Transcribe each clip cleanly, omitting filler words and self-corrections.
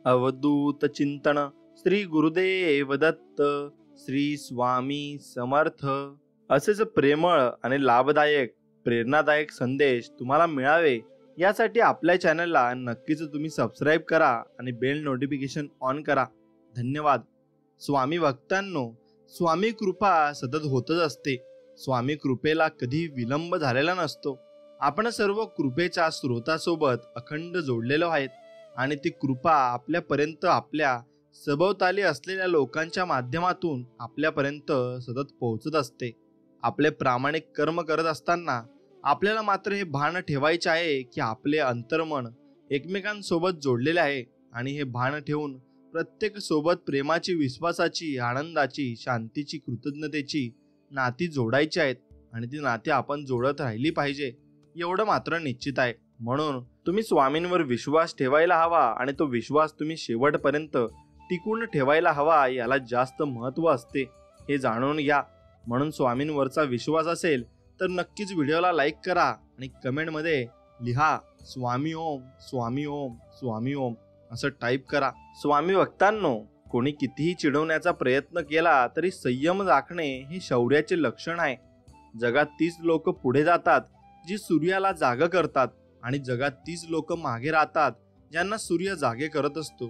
अवधूत चिंतन श्री गुरुदेव दत्त श्री स्वामी समर्थ। असेच प्रेमळ आणि लाभदायक प्रेरणादायक संदेश तुम्हाला मिळावे यासाठी आपल्या चॅनलला नक्कीच तुम्ही सबस्क्राईब करा आणि बेल नोटिफिकेशन ऑन करा। धन्यवाद। स्वामी भक्तांनो, स्वामी कृपा सतत होतच असते। स्वामी कृपेला कधी विलंब झालेला नसतो। आपण सर्व कृपेच्या स्रोतासोबत अखंड जोडलेलो आहेत आणि ती कृपा आपल्यापर्यंत आपल्या सभोवताली असलेल्या लोकांच्या माध्यमातून आपल्यापर्यंत सतत पोहोचत असते। आपले प्रामाणिक कर्म करत असताना आपल्याला मात्र हे भान ठेवायचे आहे की आपले अंतर्मन एकमेकांसोबत जोडलेले आहे आणि हे भान ठेवून प्रत्येक सोबत प्रेमाची, विश्वासाची, आनंदाची, शांतीची, कृतज्ञतेची नाती जोडायची आहेत आणि ती नाती आपण जोडत राहिली पाहिजे एवढं मात्र निश्चित आहे। म्हणून तुम्ही स्वामींवर विश्वास ठेवायला हवा आणि तो विश्वास तुम्ही शेवटपर्यंत टिकून ठेवायला हवा, याला जास्त महत्त्व असते, हे जाणून घ्या। म्हणून स्वामींवरचा विश्वास असेल तर नक्कीच व्हिडिओला लाईक करा आणि कमेंटमध्ये लिहा स्वामी ओम, स्वामी ओम, स्वामी ओम असं टाईप करा। स्वामी भक्तांनो, कोणी कितीही चिडवण्याचा प्रयत्न केला तरी संयम राखणे हे शौर्याचे लक्षण आहे। जगात 30 लोक पुढे जातात जी सूर्याला जाग करतात आणि जगात 30 लोक मागे राहतात ज्यांना सूर्य जागे करत असतो।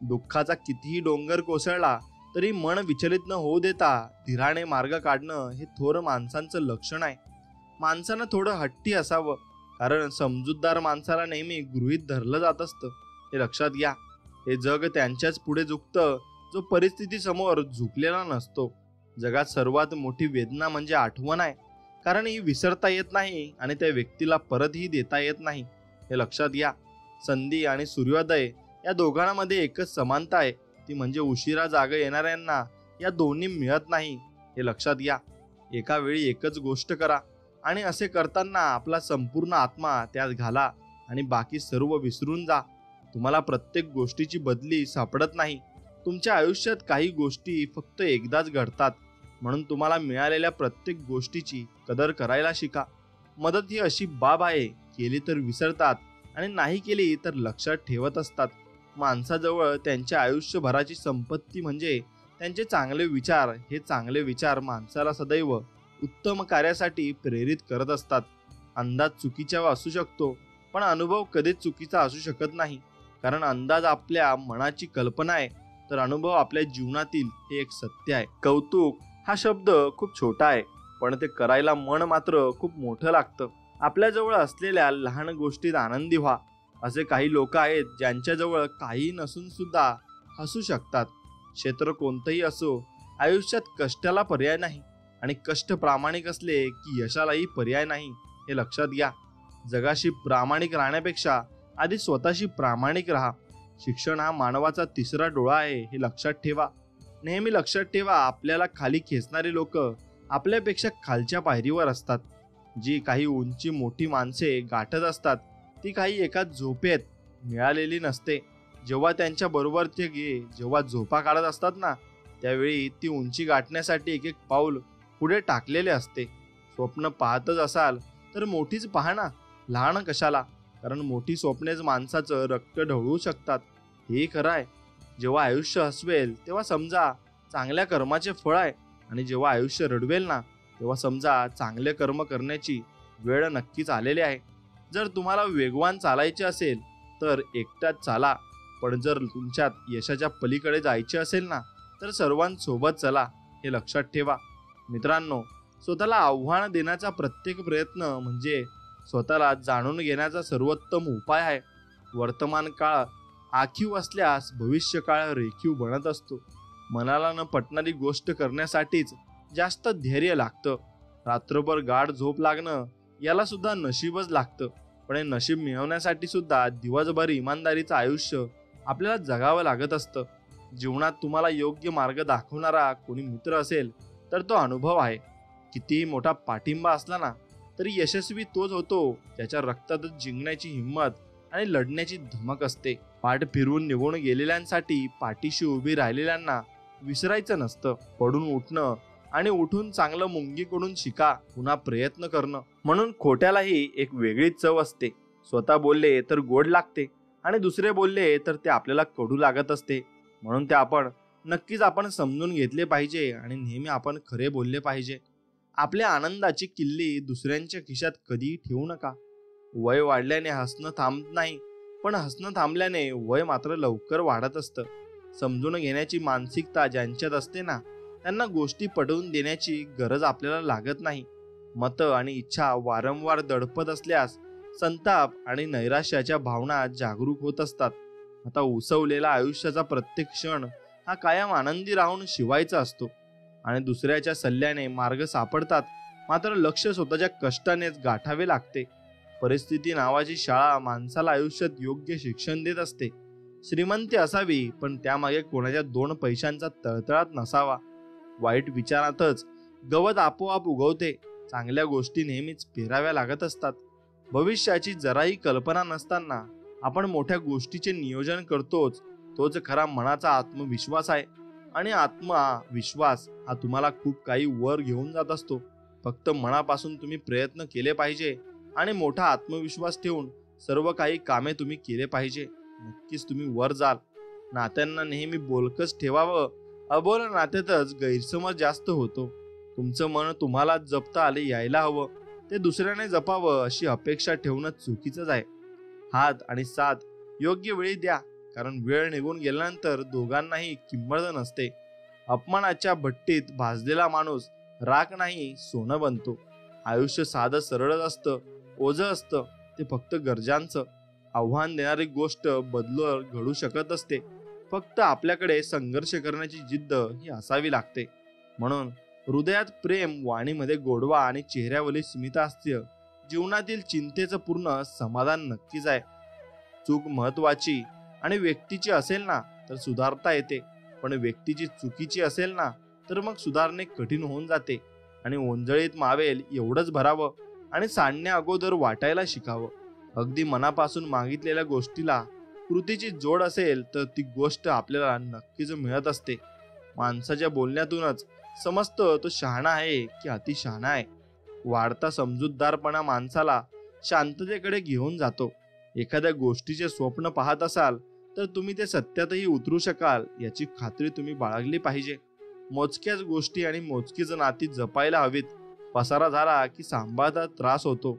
दुःखाचा कितीही डोंगर कोसळला तरी मन विचलित न होऊ देता धीराने मार्ग काढणं हे थोर माणसांचं लक्षण आहे। माणसानं थोडं हट्टी असावं, कारण समजूतदार माणसाला नेहमी गृहीत धरलं जात असतं, हे लक्षात घ्या। हे जग त्यांच्याच पुढे झुकतं जो परिस्थिती समोर झुकलेला नसतो। जगात सर्वात मोठी वेदना म्हणजे आठवण आहे, कारण ही विसरता येत नाही आणि त्या व्यक्तीला परतही देता येत नाही, हे लक्षात घ्या। संधी आणि सूर्योदय या दोघांमध्ये एकच समानता आहे, ती म्हणजे उशिरा जागा येणाऱ्यांना या दोन्ही मिळत नाही, हे लक्षात घ्या। एका वेळी एकच गोष्ट करा आणि असे करताना आपला संपूर्ण आत्मा त्यात घाला आणि बाकी सर्व विसरून जा। तुम्हाला प्रत्येक गोष्टीची बदली सापडत नाही। तुमच्या आयुष्यात काही गोष्टी फक्त एकदाच घडतात, म्हणून तुम्हाला मिळालेल्या प्रत्येक गोष्टीची कदर करायला शिका। मदत ही अशी बाब आहे, केली तर विसरतात आणि नाही केली तर लक्षात ठेवत असतात। माणसाजवळ त्यांच्या आयुष्यभराची संपत्ती म्हणजे त्यांचे चांगले विचार। हे चांगले विचार माणसाला सदैव उत्तम कार्यासाठी प्रेरित करत असतात। अंदाज चुकीचा असू शकतो, पण अनुभव कधीच चुकीचा असू शकत नाही, कारण अंदाज आपल्या मनाची कल्पना आहे तर अनुभव आपल्या जीवनातील हे एक सत्य आहे। कौतुक हा शब्द खूप छोटा आहे, पण ते करायला मन मात्र खूप मोठं लागतं। आपल्याजवळ असलेल्या लहान गोष्टीत आनंदी व्हा। असे काही लोक आहेत ज्यांच्याजवळ काही नसून सुद्धा हसू शकतात। क्षेत्र कोणतंही असो, आयुष्यात कष्टाला पर्याय नाही आणि कष्ट प्रामाणिक असले की यशालाही पर्याय नाही, हे लक्षात घ्या। जगाशी प्रामाणिक राहण्यापेक्षा आधी स्वतःशी प्रामाणिक राहा। शिक्षण हा मानवाचा तिसरा डोळा आहे, हे लक्षात ठेवा। नेहमी लक्षात ठेवा, आपल्याला खाली खेचणारी लोक आपल्यापेक्षा खालच्या पायरीवर असतात। जी काही उंची मोठी माणसे गाठत असतात ती काही एका झोपेत मिळालेली नसते। जेव्हा त्यांच्या बरोबर ते जेव्हा झोपा काढत असतात ना, त्यावेळी ती उंची गाठण्यासाठी एक एक पाऊल पुढे टाकलेले असते। स्वप्न पाहतच असाल तर मोठीच पहा ना, लहान कशाला, कारण मोठी स्वप्नेच माणसाचं रक्त ढवळू शकतात, हे खरं आहे। जेव्हा आयुष्य हसवेल तेव्हा समजा चांगल्या कर्माचे फळ आहे आणि जेव्हा आयुष्य रडवेल ना, तेव्हा समजा चांगले कर्म करण्याची वेळ नक्कीच आलेली आहे। जर तुम्हाला वेगवान चालायचे असेल तर एकट्यात चाला, पण जर तुमच्यात यशाच्या पलीकडे जायचे असेल ना तर सर्वांसोबत चला, हे लक्षात ठेवा। मित्रांनो, स्वतःला आव्हान देण्याचा प्रत्येक प्रयत्न म्हणजे स्वतःला जाणून घेण्याचा सर्वोत्तम उपाय आहे। वर्तमान काळ आखीव असल्यास भविष्य काळ रेखीव बनत असतो। मनाला न पटणारी गोष्ट करण्यासाठीच जास्त धैर्य लागतं। रात्रभर गाढ झोप लागणं याला सुद्धा नशीबच लागतं, पण हे नशीब मिळवण्यासाठी सुद्धा दिवसभर इमानदारीचं आयुष्य आपल्याला जगावं लागत असतं। जीवनात तुम्हाला योग्य मार्ग दाखवणारा कोणी मित्र असेल तर तो अनुभव आहे। कितीही मोठा पाठिंबा असला ना तरी यशस्वी तोच होतो ज्याच्या रक्तातच जिंकण्याची हिंमत आणि लढण्याची धमक असते। पाठ फिरवून निघून गेलेल्यांसाठी पाठीशी उभी राहिलेल्यांना विसरायचं नसतं। पडून उठणं आणि उठून चांगलं मुंगीकडून शिका, पुन्हा प्रयत्न करणं। म्हणून खोट्यालाही एक वेगळी चव असते। स्वतः बोलले तर गोड लागते आणि दुसरे बोलले तर ते आपल्याला कडू लागत असते. म्हणून ते नक्कीच आपण समजून घेतले पाहिजे आणि नेहमी आपण खरे बोलले पाहिजे. आपल्या आनंदाची किल्ली दुसऱ्यांच्या खिशात कधीही ठेवू नका. वय वाढल्याने हसणं थांबत नाही, पण हसणं थांबल्याने वय मात्र लवकर वाढत असतं. समजून घेण्याची मानसिकता ज्यांच्यात असते ना, त्यांना गोष्टी पटवून देण्याची गरज आपल्याला लागत नाही. मतं आणि इच्छा वारंवार दडपत असल्यास संताप आणि नैराश्याच्या भावना जागरूक होत असतात. आता उसवलेला आयुष्याचा प्रत्येक क्षण हा कायम आनंदी राहून शिवायचा असतो आणि दुसऱ्याच्या सल्ल्याने मार्ग सापडतात, मात्र लक्ष स्वतःच्या कष्टानेच गाठावे लागते. परिस्थिती नावाची शाळा माणसाला आयुष्यात योग्य शिक्षण देत असते. श्रीमंती असावी, पण त्यामागे कोणाच्या 2 पैशांचा तळतळाट नसावा. वाईट विचारातच गवत आपोआप उगवते. चांगल्या गोष्टी नेहमीच पेराव्या लागत असतात. भविष्याची जराही कल्पना नसताना आपण मोठ्या गोष्टीचे नियोजन करतोच. तोच खरा मनाचा आत्मविश्वास आहे आणि आत्मविश्वास हा तुम्हाला खूप काही वर घेऊन जात असतो. फक्त मनापासून तुम्ही प्रयत्न केले पाहिजे आणि मोठा आत्मविश्वास ठेवून सर्व काही कामे तुम्ही केले पाहिजे. नक्कीच तुम्ही वर जाल. नात्यांना नेहमी बोलकच ठेवावं. अबोल नात्यातच गैरसमज जास्त होतो. तुमचं मन तुम्हाला जपता आले यायला हवं, ते दुसऱ्याने जपावं अशी अपेक्षा ठेवणं चुकीचंच आहे. हात आणि साथ योग्य वेळी द्या, कारण वेळ निघून गेल्यानंतर दोघांनाही किंमत नसते. अपमानाच्या भट्टीत भाजलेला माणूस राख नाही सोनं बनतो. आयुष्य साधं सरळच असतं, ओझं असतं ते फक्त गरजांचं. आव्हान देणारी गोष्ट बदलून घडू शकत असते. फक्त आपल्याकडे संघर्ष करण्याची जिद्द ही असावी लागते. म्हणून हृदयात प्रेम, वाणीमध्ये गोडवा आणि चेहऱ्यावरील स्मितहास्य जीवनातील चिंतेचं पूर्ण समाधान नक्कीच आहे. चूक महत्वाची आणि व्यक्तीची असेल ना तर सुधारता येते, पण व्यक्तीची चुकीची असेल ना तर मग सुधारणे कठीण होऊन जाते. आणि ओंजळीत मावेल एवढंच भरावं आणि सांडण्या अगोदर वाटायला शिकावं. अगदी मनापासून मागितलेल्या गोष्टीला कृतीची जोड असेल तर ती गोष्ट आपल्याला नक्कीच मिळत असते. माणसाच्या बोलण्यातूनच समजतं तो शहाणा आहे की अतिशहाणा आहे. वाढता समजूतदारपणा माणसाला शांततेकडे घेऊन जातो. एखाद्या गोष्टीचे स्वप्न पाहत असाल तर तुम्ही ते सत्यातही उतरू शकाल याची खात्री तुम्ही बाळगली पाहिजे. मोजक्याच गोष्टी आणि मोजकीच नाती जपायला हवीत. पसारा झाला की सांभाळता त्रास होतो.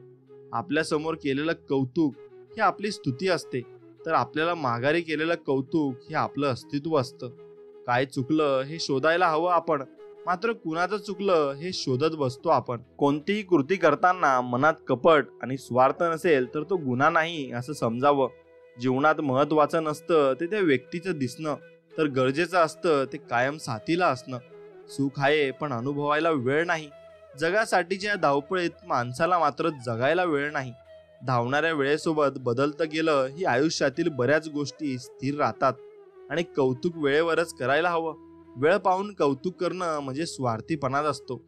आपल्या समोर केलेलं कौतुक हे आपली स्तुती असते, तर आपल्याला माघारी केलेलं कौतुक हे आपलं अस्तित्व असतं. काय चुकलं हे शोधायला हवं आपण, मात्र कुणाचं चुकलं हे शोधत बसतो आपण. कोणतीही कृती करताना मनात कपट आणि स्वार्थ नसेल तर तो गुन्हा नाही असं समजावं. जीवनात महत्वाचं नसतं ते त्या व्यक्तीचं दिसणं, तर गरजेचं असतं ते कायम साथीला असणं. सुख आहे पण अनुभवायला वेळ नाही. जगासाठीच्या धावपळीत माणसाला मात्र जगायला वेळ नाही. धावणाऱ्या वेळेसोबत बदलतं गेलं ही आयुष्यातील बऱ्याच गोष्टी स्थिर राहतात. आणि कौतुक वेळेवरच करायला हवं. वेळ पाहून कौतुक करणं म्हणजे स्वार्थीपणाच असतो.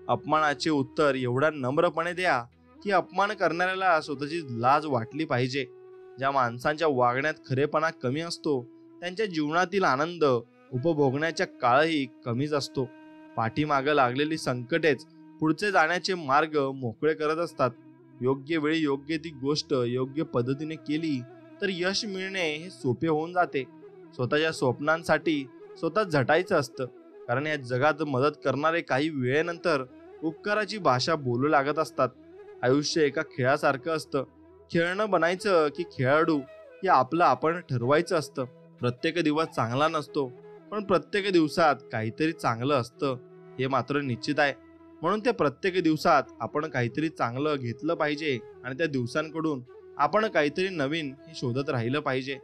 अपमानाचे उत्तर एवढ्या नम्रपणे द्या की अपमान करणाऱ्याला स्वतःची लाज वाटली पाहिजे. ज्या माणसांच्या वागण्यात खरेपणा कमी असतो त्यांच्या जीवनातील आनंद उपभोगण्याच्या काळही कमीच असतो. पाठीमागं लागलेली संकटेच पुढचे जाण्याचे मार्ग मोकळे करत असतात. योग्य वेळी योग्य ती गोष्ट योग्य पद्धतीने केली तर यश मिळणे हे सोपे होऊन जाते. स्वतःच्या स्वप्नांसाठी स्वतः झटायचं असतं, कारण या जगात मदत करणारे काही वेळेनंतर उपकाराची भाषा बोलू लागत असतात. आयुष्य एका खेळासारखं असतं. खेळणं बनायचं की खेळाडू हे आपलं आपण ठरवायचं असतं. प्रत्येक दिवस चांगला नसतो, पण प्रत्येक दिवसात काहीतरी चांगलं असतं हे मात्र निश्चित आहे. म्हणून त्या प्रत्येक दिवसात आपण काहीतरी चांगलं घेतलं पाहिजे आणि त्या दिवसांकडून आपण काहीतरी नवीन हे शोधत राहिलं पाहिजे.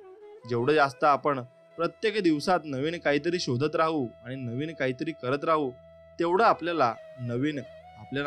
जेवढं जास्त आपण प्रत्येक दिवसात नवीन काहीतरी शोधत राहू आणि नवीन काहीतरी करत राहू, तेवढं आपल्याला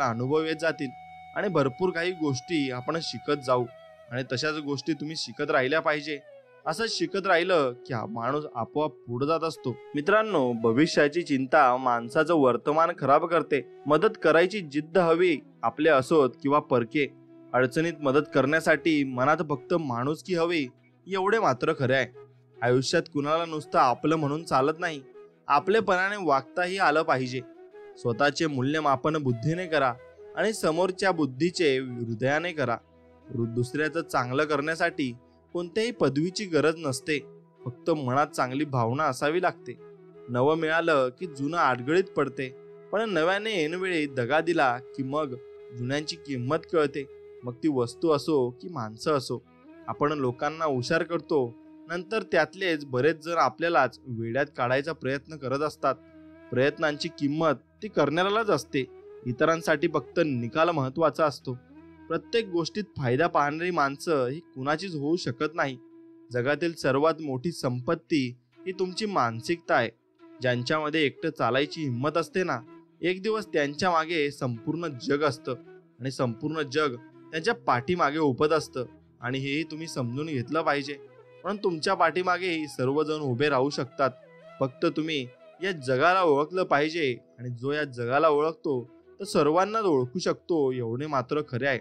अनुभव येत जातील आणि भरपूर काही गोष्टी आपण शिकत जाऊ. आणि तशाच गोष्टी तुम्ही शिकत राहिल्या पाहिजे. असंच शिकत राहिलं की हा माणूस आपोआप पुढे जात असतो. मित्रांनो, भविष्याची चिंता माणसाचं वर्तमान खराब करते. मदत करायची जिद्द हवी, आपले असोत किंवा परके. अडचणीत मदत करण्यासाठी मनात फक्त माणुसकी हवी, एवढे मात्र खरे आहे. आयुष्यात कुणाला नुसतं आपलं म्हणून चालत नाही, आपलेपणाने वागताही आलं पाहिजे. स्वतःचे मूल्यमापन बुद्धीने करा आणि समोरच्या बुद्धीचे हृदयाने करा. दुसऱ्याचं चांगलं करण्यासाठी कोणत्याही पदवीची गरज नसते, फक्त मनात चांगली भावना असावी लागते. नवं मिळालं की जुनं आडगळीत पडते, पण नव्याने ऐनवेळी दगा दिला की मग जुन्यांची किंमत कळते. मग ती वस्तू असो की माणसं असो. आपण लोकांना हुशार करतो, नंतर त्यातलेच बरेच जण आपल्यालाच वेड्यात काढायचा प्रयत्न करत असतात. प्रयत्नांची किंमत ती करणाऱ्यालाच असते. इतरांसाठी फक्त निकाल महत्वाचा असतो. प्रत्येक गोष्टीत फायदा पाहणारी माणसं ही कुणाचीच होऊ शकत नाही. जगातील सर्वात मोठी संपत्ती ही तुमची मानसिकता आहे. ज्यांच्यामध्ये एकटं चालायची हिंमत असते ना, एक दिवस त्यांच्या मागे संपूर्ण जग असतं आणि संपूर्ण जग त्यांच्या पाठीमागे उभत असतं. आणि हेही तुम्ही समजून घेतलं पाहिजे. पण तुमच्या पाठीमागेही सर्वजण उभे राहू शकतात. फक्त तुम्ही या जगाला ओळखलं पाहिजे, आणि जो या जगाला ओळखतो तो सर्वांनाच ओळखू शकतो, एवढे मात्र खरे आहे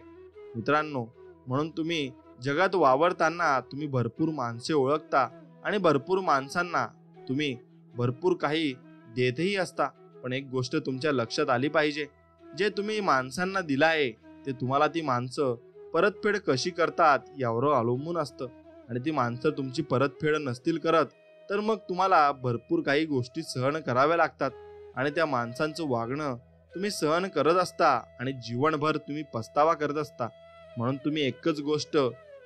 मित्रांनो. म्हणून तुम्ही जगात वावरताना तुम्ही भरपूर माणसे ओळखता आणि भरपूर माणसांना तुम्ही भरपूर काही देतही असता. पण एक गोष्ट तुमच्या लक्षात आली पाहिजे, जे तुम्ही माणसांना दिलं आहे ते तुम्हाला ती माणसं परतफेड कशी करतात यावर अवलंबून असतं. आणि ती माणसं तुमची परतफेड नसतील करत, तर मग तुम्हाला भरपूर काही गोष्टी सहन कराव्या लागतात. आणि त्या माणसांचं वागणं तुम्ही सहन करत असता आणि जीवनभर तुम्ही पस्तावा करत असता. म्हणून तुम्ही एकच गोष्ट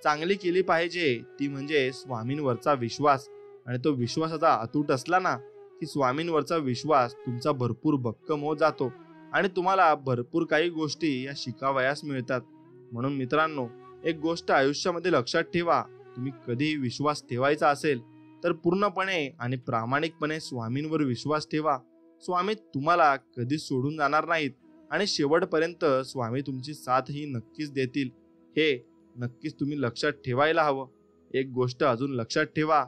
चांगली केली पाहिजे, ती म्हणजे स्वामींवरचा विश्वास. आणि तो विश्वासाचा अतूट असला ना, की स्वामींवरचा विश्वास तुमचा भरपूर भक्कम होत जातो आणि तुम्हाला भरपूर काही गोष्टी या शिकावयास मिळतात. म्हणून मित्रांनो, एक गोष्ट आयुष्यामध्ये लक्षात ठेवा, तुम्ही कधीही विश्वास ठेवायचा असेल तर पूर्णपणे आणि प्रामाणिकपणे स्वामींवर विश्वास ठेवा. स्वामी तुम्हाला कधीच सोडून जाणार नाहीत आणि शेवटपर्यंत स्वामी तुमची साथ ही नक्कीच देतील. हे नक्कीच तुम्ही लक्षात ठेवायला हवं. एक गोष्ट अजून लक्षात ठेवा,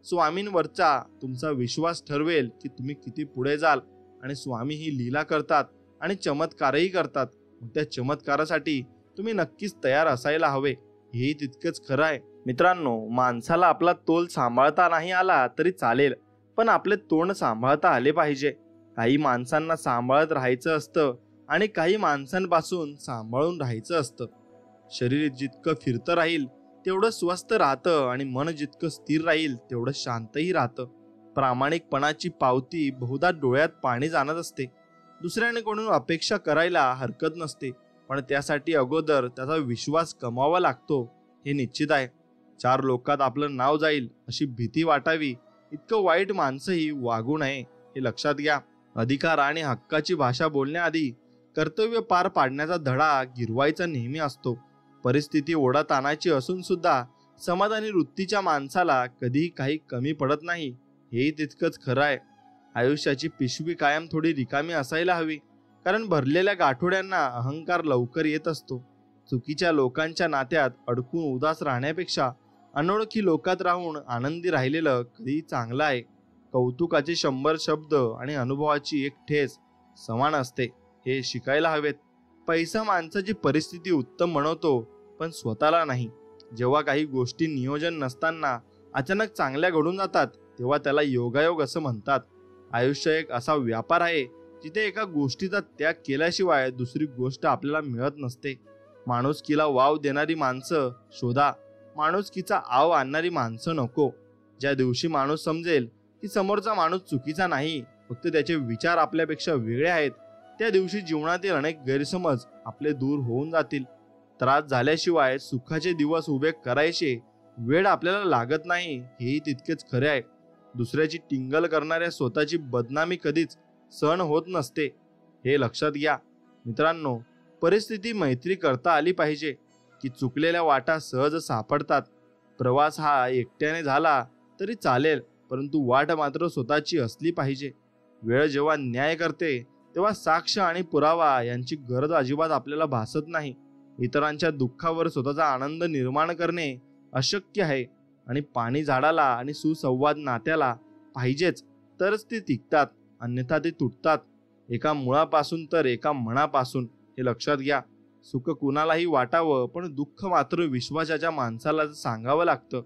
स्वामींवरचा तुमचा विश्वास ठरवेल की तुम्ही किती पुढे जाल. आणि स्वामी ही लीला करतात आणि चमत्कारही करतात. मग त्या चमत्कारासाठी तुम्ही नक्कीच तयार असायला हवे. हेही तितकंच खरं आहे मित्रांनो. माणसाला आपला तोल सांभाळता नाही आला तरी चालेल, पण आपले तोंड सांभाळता आले पाहिजे. काही माणसांना सांभाळत राहायचं असतं आणि काही माणसांपासून सांभाळून राहायचं असतं. शरीर जितकं फिरतं राहील तेवढं स्वस्थ राहतं आणि मन जितकं स्थिर राहील तेवढं शांतही राहतं. प्रामाणिकपणाची पावती बहुधा डोळ्यात पाणी जाणत असते. दुसऱ्याकडून अपेक्षा करायला हरकत नसते, पण त्यासाठी अगोदर त्याचा विश्वास कमावा लागतो, हे निश्चित आहे. 4 लोकात आपलं नाव जाईल अशी भीती वाटावी इतकं वाईट माणसंही वागू नये, हे लक्षात घ्या. अधिकार आणि हक्काची भाषा बोलण्याआधी कर्तव्य पार पाडण्याचा धडा गिरवायचा नेहमी असतो. परिस्थिती ओढात आणायची असून सुद्धा समाधानी वृत्तीच्या माणसाला कधीही काही कमी पडत नाही, हेही तितकंच खरं आहे. आयुष्याची पिशवी कायम थोडी रिकामी असायला हवी, कारण भरलेल्या गाठोड्यांना अहंकार लवकर येत असतो. चुकीच्या लोकांच्या नात्यात अडकून उदास राहण्यापेक्षा अनोळखी लोकात राहून आनंदी राहिलेलं कधी चांगलं आहे. कौतुकाचे 100 शब्द आणि अनुभवाची एक ठेस समान असते, हे शिकायला हवेत. पैसा माणसाची परिस्थिती उत्तम बनवतो, पण स्वतःला नाही. जेव्हा काही गोष्टी नियोजन नसताना अचानक चांगल्या घडून जातात तेव्हा त्याला योगायोग असं म्हणतात. आयुष्य एक असा व्यापार आहे जिथे एका गोष्टीचा त्याग केल्याशिवाय दुसरी गोष्ट आपल्याला मिळत नसते. माणुसकीला वाव देणारी माणसं शोधा, माणुसकीचा आव आणणारी माणसं नको. ज्या दिवशी माणूस समजेल की समोरचा माणूस चुकीचा नाही, फक्त त्याचे विचार आपल्यापेक्षा वेगळे आहेत, त्या दिवशी जीवनातील अनेक गैरसमज आपले दूर होऊन जातील. त्रास झाल्याशिवाय सुखाचे दिवस उभे करायचे वेळ आपल्याला लागत नाही, हेही तितकेच खरे आहे. दुसऱ्याची टिंगल करणाऱ्या स्वतःची बदनामी कधीच सहन होत नसते, हे लक्षात घ्या. मित्रांनो, परिस्थिती मैत्री करता आली पाहिजे की चुकलेल्या वाटा सहज सापडतात. प्रवास हा एकट्याने झाला तरी चालेल, परंतु वाट मात्र स्वतःची असली पाहिजे. वेळ जेव्हा न्याय करते तेव्हा साक्ष आणि पुरावा यांची गरज अजिबात आपल्याला भासत नाही. इतरांच्या दुःखावर स्वतःचा आनंद निर्माण करणे अशक्य आहे. आणि पाणी झाडाला आणि सुसंवाद नात्याला पाहिजेच, तरच ते टिकतात, अन्यथा ते तुटतात. एका मुळापासून तर एका मनापासून, हे लक्षात घ्या. सुख कुणालाही वाटावं, पण दुःख मात्र विश्वासाच्या माणसाला सांगावं लागतं.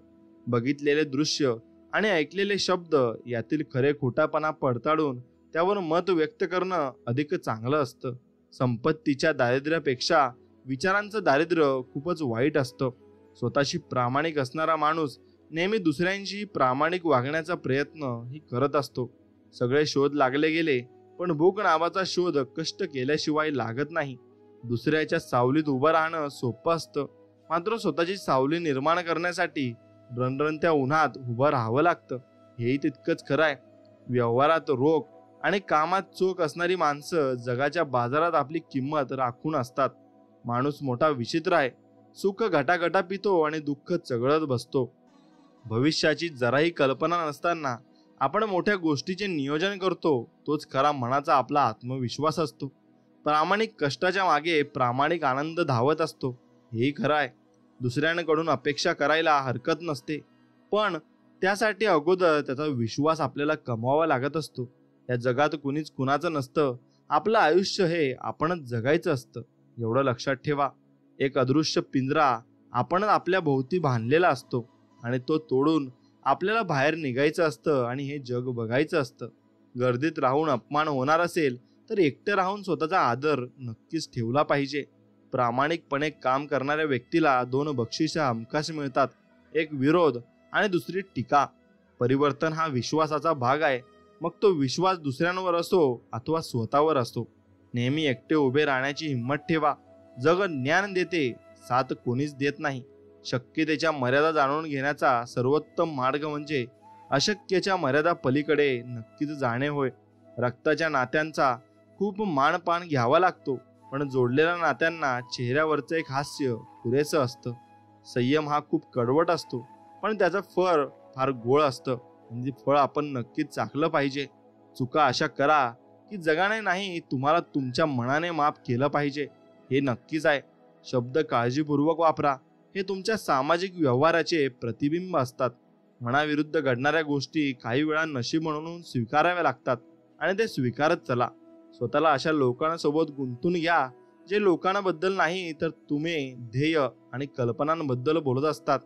बघितलेले दृश्य आणि ऐकलेले शब्द यातील खरे खोटापणा पडताळून त्यावर मत व्यक्त करणं अधिक चांगलं असतं. संपत्तीच्या दारिद्र्यापेक्षा विचारांचं दारिद्र्य खूपच वाईट असतं. स्वतःशी प्रामाणिक असणारा माणूस नेहमी दुसऱ्यांशी प्रामाणिक वागण्याचा प्रयत्न ही करत असतो. सगळे शोध लागले गेले, पण भूक नावाचा शोध कष्ट केल्याशिवाय लागत नाही. दुसऱ्याच्या सावलीत उभं राहणं सोपं असतं, मात्र स्वतःची सावली निर्माण करण्यासाठी रणरणत्या उन्हात उभं राहावं लागतं. हेही तितकंच खरं आहे. व्यवहारात रोख आणि कामात चोख असणारी माणसं जगाच्या बाजारात आपली किंमत राखून असतात. माणूस मोठा विचित्र आहे. सुख घटाघटा पितो आणि दुःख चघळत बसतो. भविष्याची जराही कल्पना नसताना आपण मोठ्या गोष्टीचे नियोजन करतो. तोच खरा मनाचा आपला आत्मविश्वास असतो. प्रामाणिक कष्टाच्या मागे प्रामाणिक आनंद धावत असतो. हेही खरं आहे. दुसऱ्यांकडून अपेक्षा करायला हरकत नसते, पण त्यासाठी अगोदर त्याचा विश्वास आपल्याला कमवावा लागत असतो. या जगात कुणीच कुणाचं नसतं. आपलं आयुष्य हे आपणच जगायचं असतं. एवढं लक्षात ठेवा. एक अदृश्य पिंजरा आपणच आपल्या भोवती बांधलेला असतो आणि तो तोडून आपल्याला बाहेर निघायचं असतं आणि हे जग बघायचं असतं. गर्दीत राहून अपमान होणार असेल तर एकटं राहून स्वतःचा आदर नक्कीच ठेवला पाहिजे. प्रामाणिकपणे काम करणाऱ्या व्यक्तीला 2 बक्षिसं हमखास मिळतात. एक विरोध आणि दुसरी टीका. परिवर्तन हा विश्वासाचा भाग आहे. मग तो विश्वास दुसऱ्यांवर असो अथवा स्वतःवर असो. नेहमी एकटे उभे राहण्याची हिंमत ठेवा. जग ज्ञान देते, साथ कोणीच देत नाही. शक्यतेच्या मर्यादा जाणून घेण्याचा सर्वोत्तम मार्ग म्हणजे अशक्यच्या मर्यादा पलीकडे नक्कीच जाणे होय. रक्ताच्या नात्यांचा खूप मानपान घ्यावा लागतो, पण जोडलेल्या नात्यांना चेहऱ्यावरचं एक हास्य पुरेसं असतं. संयम हा खूप कडवट असतो, पण त्याचं फळ फार गोड असतं. म्हणजे फळ आपण नक्कीच चाखलं पाहिजे. चुका अशा करा की जगाने नाही, तुम्हाला तुमच्या मनाने माफ केलं पाहिजे. हे नक्कीच आहे. शब्द काळजीपूर्वक वापरा. हे तुमच्या सामाजिक व्यवहाराचे प्रतिबिंब असतात. मनाविरुद्ध घडणाऱ्या गोष्टी काही वेळा नशीब म्हणून स्वीकाराव्या लागतात आणि ते स्वीकारत चला. स्वतःला अशा लोकांसोबत गुंतून घ्या जे लोकांबद्दल नाही तर तुम्ही ध्येय आणि कल्पनांबद्दल बोलत असतात.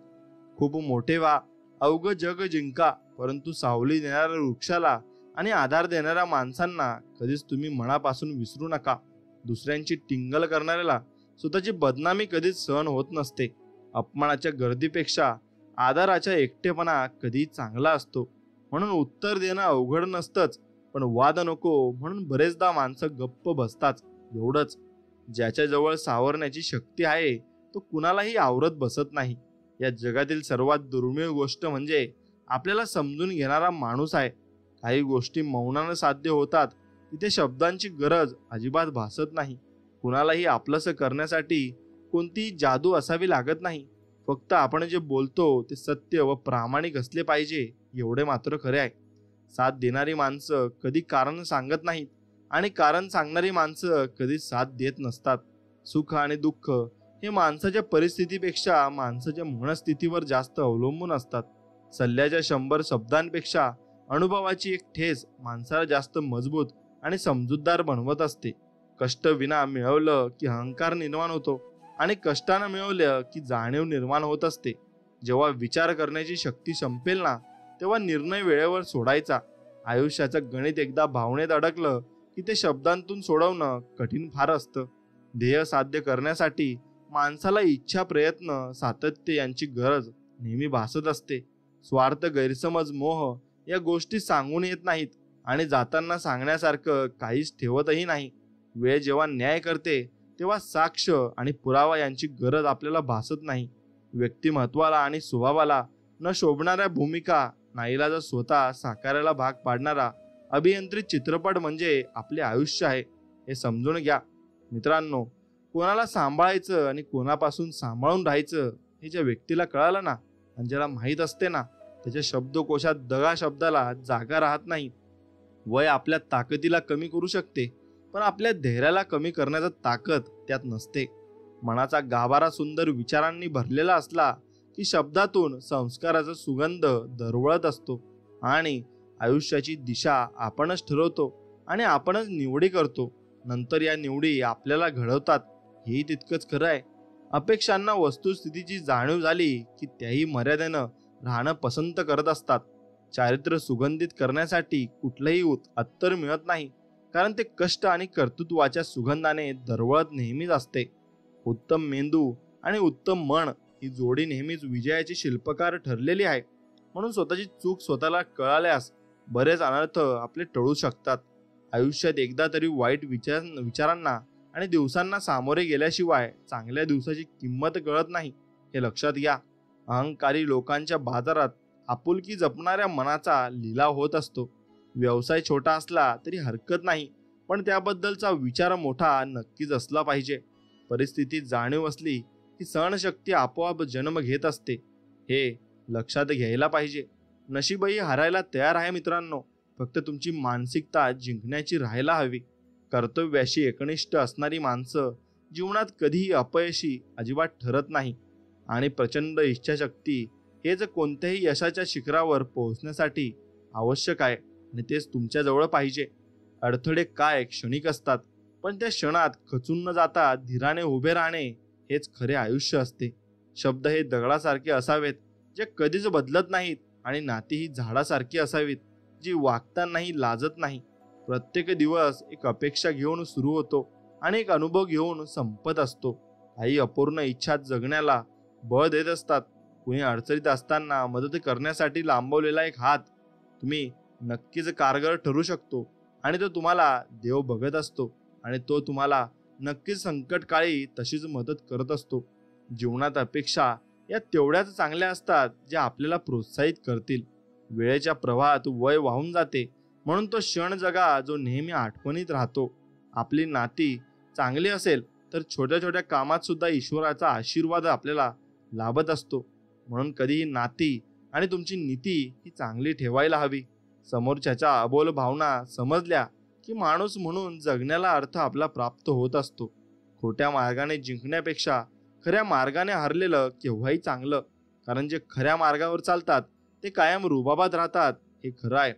खूप मोठे व्हा, अवघं जग जिंका, परंतु सावली देणाऱ्या वृक्षाला आणि आधार देणाऱ्या माणसांना कधीच तुम्ही मनापासून विसरू नका. दुसऱ्यांची टिंगल करणाऱ्याला स्वतःची बदनामी कधीच सहन होत नसते. अपमानाच्या गर्दीपेक्षा आदराचा एकटेपणा कधी चांगला असतो. म्हणून उत्तर देणं अवघड नसतंच, पण वाद नको म्हणून बरेचदा माणसं गप्प बसतात. एवढंच. ज्याच्याजवळ सावरण्याची शक्ती आहे तो कुणालाही आवरत बसत नाही. या जगातील सर्वात दुर्मिळ गोष्ट म्हणजे आपल्याला समजून घेणारा माणूस आहे. काही गोष्टी मौनानं साध्य होतात, तिथे शब्दांची गरज अजिबात भासत नाही. कुणालाही आपलंसं करण्यासाठी कोणतीही जादू असावी लागत नाही. फक्त आपण जे बोलतो ते सत्य व प्रामाणिक असले पाहिजे, एवढे मात्र खरे आहे. साथ देणारी माणसं कधी कारण सांगत नाहीत आणि कारण सांगणारी माणसं कधी साथ देत नसतात. सुख आणि दुःख हे माणसाच्या परिस्थितीपेक्षा माणसाच्या मनस्थितीवर जास्त अवलंबून असतात. सल्ल्याच्या 100 शब्दांपेक्षा अनुभवाची एक ठेस माणसाला जास्त मजबूत आणि समजूतदार बनवत असते. कष्ट विना मिळवलं की अहंकार निर्माण होतो आणि कष्टानं मिळवलं की जाणीव निर्माण होत असते. जेव्हा विचार करण्याची शक्ती संपेल ना, तेव्हा निर्णय वेळेवर सोडायचा. आयुष्याचं गणित एकदा भावनेत अडकलं की ते शब्दांतून सोडवणं कठीण फार असतं. ध्येय साध्य करण्यासाठी माणसाला इच्छा, प्रयत्न, सातत्य यांची गरज नेहमी भासत असते. स्वार्थ, गैरसमज, मोह या गोष्टी सांगून येत नाहीत आणि जाताना सांगण्यासारखं काहीच ठेवतही नाही. वेळ जेव्हा न्याय करते तेव्हा साक्ष आणि पुरावा यांची गरज आपल्याला भासत नाही. व्यक्तिमत्वाला आणि स्वभावाला न शोभणाऱ्या भूमिका नाईलाजा स्वतः साकारायला भाग पाडणारा अभियंत्रित चित्रपट म्हणजे आपले आयुष्य आहे. हे समजून घ्या. मित्रांनो, कोणाला सांभाळायचं आणि कोणापासून सांभाळून राहायचं हे ज्या व्यक्तीला कळालं ना आणि ज्याला माहीत असते ना, त्याच्या शब्दकोशात दगा शब्दाला जागा राहत नाही. वय आपल्या ताकदीला कमी करू शकते, पण आपल्या धैर्याला कमी करण्याचा ताकद त्यात नसते. मनाचा गाभारा सुंदर विचारांनी भरलेला असला की शब्दातून संस्काराचा सुगंध दरवळत असतो आणि आयुष्याची दिशा आपणच ठरवतो आणि आपणच निवडी करतो. नंतर या निवडी आपल्याला घडवतात. हेही तितकंच खरं आहे. अपेक्षांना वस्तुस्थितीची जाणीव झाली की त्याही मर्यादेनं राहणं पसंत करत असतात. चारित्र्य सुगंधित करण्यासाठी कुठलंही अत्तर मिळत नाही, कारण ते कष्ट आणि कर्तृत्वाच्या सुगंधाने दरवळत नेहमीच असते. उत्तम मेंदू आणि उत्तम मन ही जोडी नेहमीच विजयाची शिल्पकार ठरलेली आहे. म्हणून स्वतःची चूक स्वतःला कळाल्यास बरेच अनर्थ आपले टळू शकतात. आयुष्यात एकदा तरी वाईट विचारांना आणि दिवसांना सामोरे गेल्याशिवाय चांगल्या दिवसाची किंमत कळत नाही, हे लक्षात घ्या. अहंकारी लोकांच्या बाजारात आपुलकी जपणाऱ्या मनाचा लिलाव होत असतो. व्यवसाय छोटा असला तरी हरकत नाही, पण त्याबद्दलचा विचार मोठा नक्कीच असला पाहिजे. परिस्थितीत जाणीव असली की सहनशक्ती आपोआप जन्म घेत असते, हे लक्षात घ्यायला पाहिजे. नशीबही हारायला तयार आहे मित्रांनो, फक्त तुमची मानसिकता जिंकण्याची राहायला हवी. कर्तव्याशी एकनिष्ठ असणारी माणसं जीवनात कधीही अपयशी अजिबात ठरत नाही. आणि प्रचंड इच्छाशक्ती हेच कोणत्याही यशाच्या शिखरावर पोहोचण्यासाठी आवश्यक आहे, आणि तेच तुमच्याजवळ पाहिजे. अडथळे काय क्षणिक असतात, पण त्या क्षणात खचून न जाता धीराने उभे राहणे हेच खरे आयुष्य असते. शब्द हे दगडासारखे असावेत जे कधीच बदलत नाहीत, आणि नाती ही झाडासारखी असावीत जी वागतानाही लाजत नाही. प्रत्येक दिवस एक अपेक्षा घेऊन सुरू होतो आणि एक अनुभव घेऊन संपत असतो. काही अपूर्ण इच्छा जगण्याला बळ देत असतात. कुणी अडचणीत असताना मदत करण्यासाठी लांबवलेला एक हात तुम्ही नक्कीच कारगर ठरू शकतो, आणि तो तुम्हाला देव बघत असतो, आणि तो तुम्हाला नक्कीच संकटकाळी तशीच मदत करत असतो. जीवनात अपेक्षा या तेवढ्याच चांगल्या असतात ज्या आपल्याला प्रोत्साहित करतील. वेळेच्या प्रवाहात वय वाहून जाते, म्हणून तो क्षण जगा जो नेहमी आठवणीत राहतो. आपली नाती चांगली असेल तर छोट्या छोट्या कामात सुद्धा ईश्वराचा आशीर्वाद आपल्याला लाभत असतो. म्हणून कधीही नाती आणि तुमची नीती ही चांगली ठेवायला हवी. समोरच्याच्या अबोल भावना समजल्या की माणूस म्हणून जगण्याला अर्थ आपला प्राप्त होत असतो. खोट्या मार्गाने जिंकण्यापेक्षा खऱ्या मार्गाने हरलेलं केव्हाही चांगलं, कारण जे खऱ्या मार्गावर चालतात ते कायम रुबाबात राहतात, हे खरं आहे.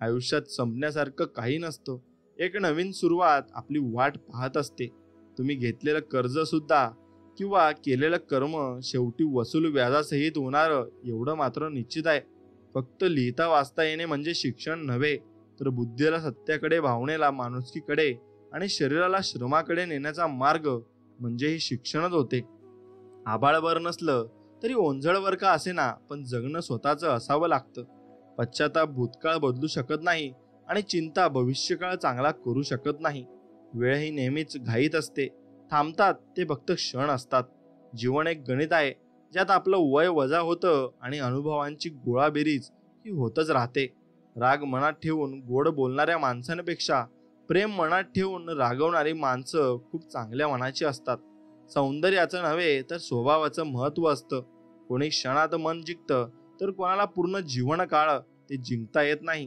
आयुष्यात संपण्यासारखं काही नसतं. एक नवीन सुरुवात आपली वाट पाहत असते. तुम्ही घेतलेलं कर्ज सुद्धा किंवा केलेलं कर्म शेवटी वसूल व्याजासहित होणार, एवढं मात्र निश्चित आहे. फक्त लिहिता वाचता येणे म्हणजे शिक्षण नव्हे, तर बुद्धीला सत्याकडे, भावनेला माणुसकीकडे आणि शरीराला श्रमाकडे नेण्याचा मार्ग म्हणजे हे शिक्षणच होते. आभाळभर नसलं तरी ओंजळवर का असेना, पण जगणं स्वतःचं असावं लागतं. पश्चाताप भूतकाळ बदलू शकत नाही, आणि चिंता भविष्यकाळ चांगला करू शकत नाही. वेळ ही नेहमीच घाईत असते. थांबतात ते फक्त क्षण असतात. जीवन एक गणित आहे ज्यात आपलं वय वजा होतं आणि अनुभवांची गोळाबेरीज ही होतच राहते. राग मनात ठेवून गोड बोलणाऱ्या माणसांपेक्षा प्रेम मनात ठेवून रागवणारी माणसं खूप चांगल्या मनाची असतात. सौंदर्याचं नव्हे तर स्वभावाचं महत्त्व असतं. कोणी क्षणात मन जिंकतं तर कोणाला पूर्ण जीवनकाळ ते जिंकता येत नाही.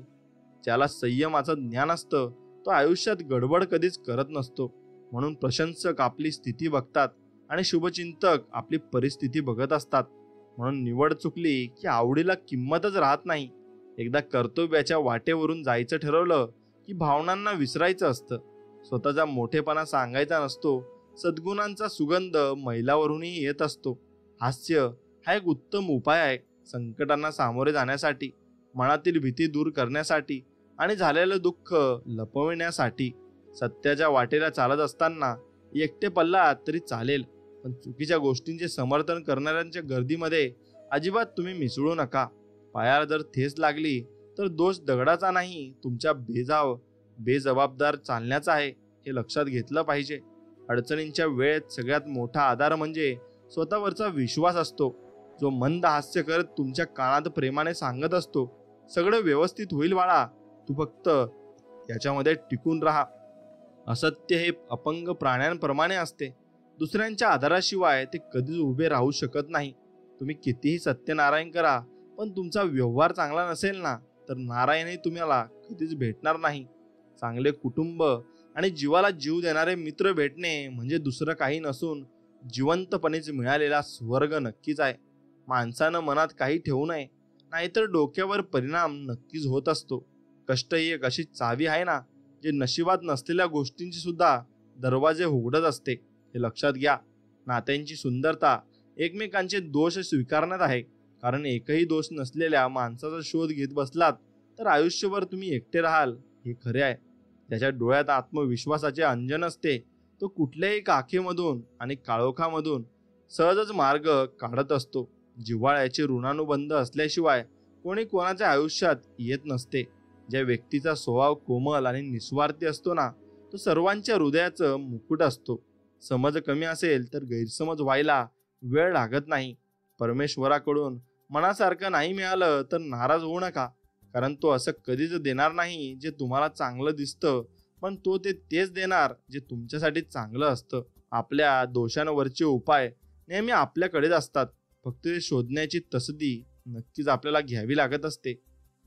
ज्याला संयमाचं ज्ञान असतं तो आयुष्यात गडबड कधीच करत नसतो. म्हणून प्रशंसक आपली स्थिती बघतात आणि शुभचिंतक आपली परिस्थिती बघत असतात. म्हणून निवड चुकली की आवडीला किंमतच राहत नाही. एकदा कर्तव्याच्या वाटेवरून जायचं ठरवलं की भावनांना विसरायचं असतं. स्वतःचा मोठेपणा सांगायचा नसतो. सद्गुणांचा सुगंध मैलावरूनही येत असतो. हास्य हा एक उत्तम उपाय आहे संकटांना सामोरे जाण्यासाठी, मनातील भीती दूर करण्यासाठी आणि झालेलं दुःख लपविण्यासाठी. सत्याच्या वाटेला चालत असताना एकटे पडलात तरी चालेल, पण चुकीच्या गोष्टींचे समर्थन करणाऱ्यांच्या गर्दीमध्ये अजिबात तुम्ही मिसळू नका. पायाला जर ठेच लागली तर दोष दगडाचा नाही, तुमच्या बेजबाबदार चालण्याचा आहे, हे लक्षात घेतलं पाहिजे. अडचणींच्या वेळेत सगळ्यात मोठा आधार म्हणजे स्वतःवरचा विश्वास असतो, जो मंद हास्य करत तुमच्या कानात प्रेमाने सांगत असतो, सगळं व्यवस्थित होईल बाळा, तू फक्त याच्यामध्ये टिकून राहा. असत्य हे अपंग प्राण्यांप्रमाणे असते. दुसऱ्यांच्या आधाराशिवाय ते कधीच उभे राहू शकत नाही. तुम्ही कितीही सत्यनारायण करा, पण तुमचा व्यवहार चांगला नसेल ना, तर नारायणही तुम्हाला कधीच भेटणार नाही. चांगले कुटुंब आणि जीवाला जीव देणारे मित्र भेटणे म्हणजे दुसरं काही नसून जिवंतपणेच मिळालेला स्वर्ग नक्कीच आहे. माणसानं मनात काही ठेवू नये, नाहीतर डोक्यावर परिणाम नक्कीच होत असतो. कष्ट ही एक अशी चावी आहे ना, जे नशिबात नसलेल्या गोष्टींची सुद्धा दरवाजे उघडत असते, हे लक्षात घ्या. नात्यांची सुंदरता एकमेकांचे दोष स्वीकारण्यात आहे, कारण एकही दोष नसलेल्या माणसाचा शोध घेत बसलात तर आयुष्यभर तुम्ही एकटे राहाल, हे खरे आहे. त्याच्या डोळ्यात आत्मविश्वासाचे अंजन असते, तो कुठल्याही काखेमधून आणि काळोखामधून सहजच मार्ग काढत असतो. जिव्हाळ्याचे ऋणानुबंध असल्याशिवाय कोणी कोणाच्या आयुष्यात येत नसते. ज्या व्यक्तीचा स्वभाव कोमल आणि निस्वार्थी असतो ना, तो सर्वांच्या हृदयाचं मुकुट असतो. समज कमी असेल तर गैरसमज व्हायला वेळ लागत नाही. परमेश्वराकडून मनासारखं नाही मिळालं तर नाराज होऊ नका, कारण तो असं कधीच देणार नाही जे तुम्हाला चांगलं दिसतं, पण तो तेच देणार जे तुमच्यासाठी चांगलं असतं. आपल्या दोषांवरचे उपाय नेहमी आपल्याकडेच असतात, फक्त ते शोधण्याची तसदी नक्कीच आपल्याला घ्यावी लागत असते.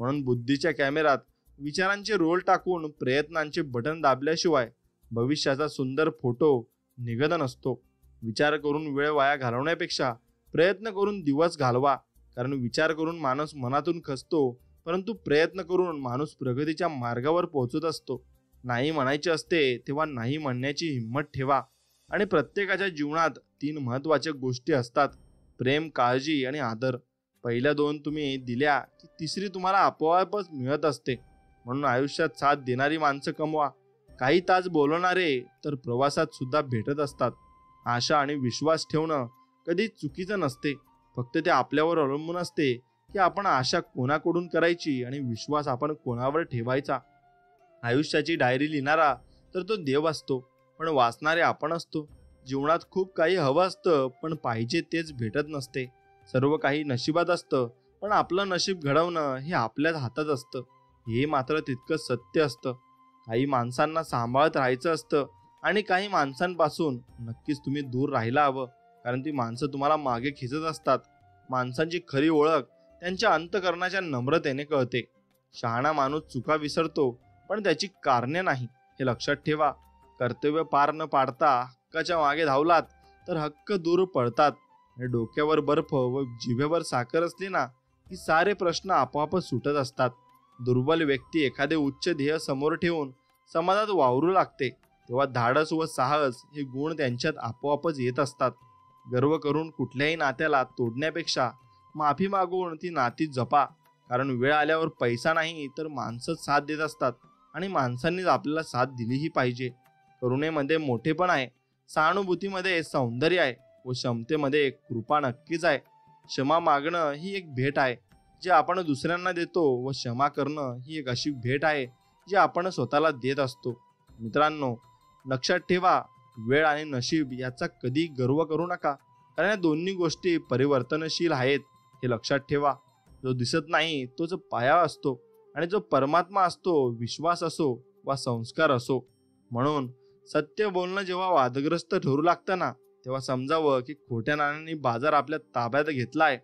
म्हणून बुद्धीच्या कॅमेऱ्यात विचारांचे रोल टाकून प्रयत्नांचे बटन दाबल्याशिवाय भविष्याचा सुंदर फोटो निघत नसतो. विचार करून वेळ वाया घालवण्यापेक्षा प्रयत्न करून दिवस घालवा, कारण विचार करून माणूस मनातून खचतो, परंतु प्रयत्न करून माणूस प्रगतीच्या मार्गावर पोहोचत असतो. नाही म्हणायचे असते तेव्हा नाही म्हणण्याची हिंमत ठेवा. आणि प्रत्येकाच्या जीवनात 3 महत्त्वाच्या गोष्टी असतात: प्रेम, काळजी आणि आदर. पहिल्या 2 तुम्ही दिल्या की तिसरी तुम्हाला आपोआपच मिळत असते. म्हणून आयुष्यात साथ देणारी माणसं कमवा. काही तास बोलवणारे तर प्रवासात सुद्धा भेटत असतात. आशा आणि विश्वास ठेवणं कधी चुकीचं नसते, फक्त ते आपल्यावर अवलंबून असते की आपण आशा कोणाकडून करायची आणि विश्वास आपण कोणावर ठेवायचा. आयुष्याची डायरी लिहिणारा तर तो देव असतो, पण वाचणारे आपण असतो. जीवनात खूप काही हवं असतं, पण पाहिजे तेच भेटत नसते. सर्व काही नशिबात असतं, पण आपलं नशीब घडवणं हे आपल्याच हातात असतं. हे मात्र तितकंच सत्य असतं. काही माणसांना सांभाळत राहायचं असतं आणि काही माणसांपासून नक्कीच तुम्ही दूर राहायला हवं, कारण ती माणसं तुम्हाला मागे खेचत असतात. माणसांची खरी ओळख त्यांच्या अंतःकरणाच्या नम्रतेने कळते. शहाणा माणूस चुका विसरतो, पण त्याची कारणे नाही, हे लक्षात ठेवा. कर्तव्य पार न पाडता हक्काच्या मागे धावलात तर हक्क दूर पळतात. आणि डोक्यावर बर्फ व जिभेवर साखर असली ना की सारे प्रश्न आपोआपच सुटत असतात. दुर्बल व्यक्ती एखादे उच्च ध्येय समोर ठेवून समाजात वावरू लागते, तेव्हा धाडस व साहस हे गुण त्यांच्यात आपोआपच येत असतात. गर्व करून कुठल्याही नात्याला तोडण्यापेक्षा माफी मागून ती नाती जपा, कारण वेळ आल्यावर पैसा नाही तर माणसंच साथ देत असतात, आणि माणसांनीच आपल्याला साथ दिलीही पाहिजे. करुणेमध्ये मोठेपण आहे, सहानुभूतीमध्ये सौंदर्य आहे व क्षमतेमध्ये कृपा नक्कीच आहे. क्षमा मागणं ही एक भेट आहे जी आपण दुसऱ्यांना देतो, व क्षमा करणं ही एक अशी भेट आहे जी आपण स्वतःला देत असतो. मित्रांनो, लक्षात ठेवा, वेळ आणि नशीब याचा कधी गर्व करू नका, कारण या दोन्ही गोष्टी परिवर्तनशील आहेत, हे लक्षात ठेवा. जो दिसत नाही तोच पाया असतो, आणि जो परमात्मा असतो, विश्वास असो वा संस्कार असो. म्हणून सत्य बोलणं जेव्हा वादग्रस्त ठरू लागतं ना, तेव्हा समजावं की खोट्या नाण्यांनी बाजार आपल्या ताब्यात घेतला आहे.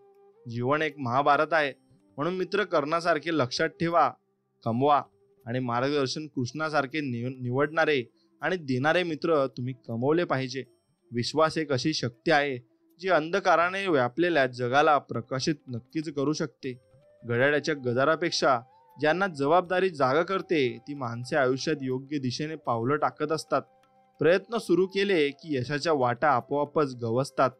जीवन एक महाभारत आहे. म्हणून मित्र करण्यासारखे लक्षात ठेवा, कमवा, आणि मार्गदर्शन कृष्णासारखे निवडणारे आणि देणारे मित्र तुम्ही कमवले पाहिजे. विश्वास एक अशी शक्ती आहे जी अंधकाराने व्यापलेल्या जगाला प्रकाशित नक्कीच करू शकते. घड्याळाच्या गजारापेक्षा ज्यांना जबाबदारी जागा करते ती माणसे आयुष्यात योग्य दिशेने पावलं टाकत असतात. प्रयत्न सुरू केले की यशाच्या वाटा आपोआपच गवसतात.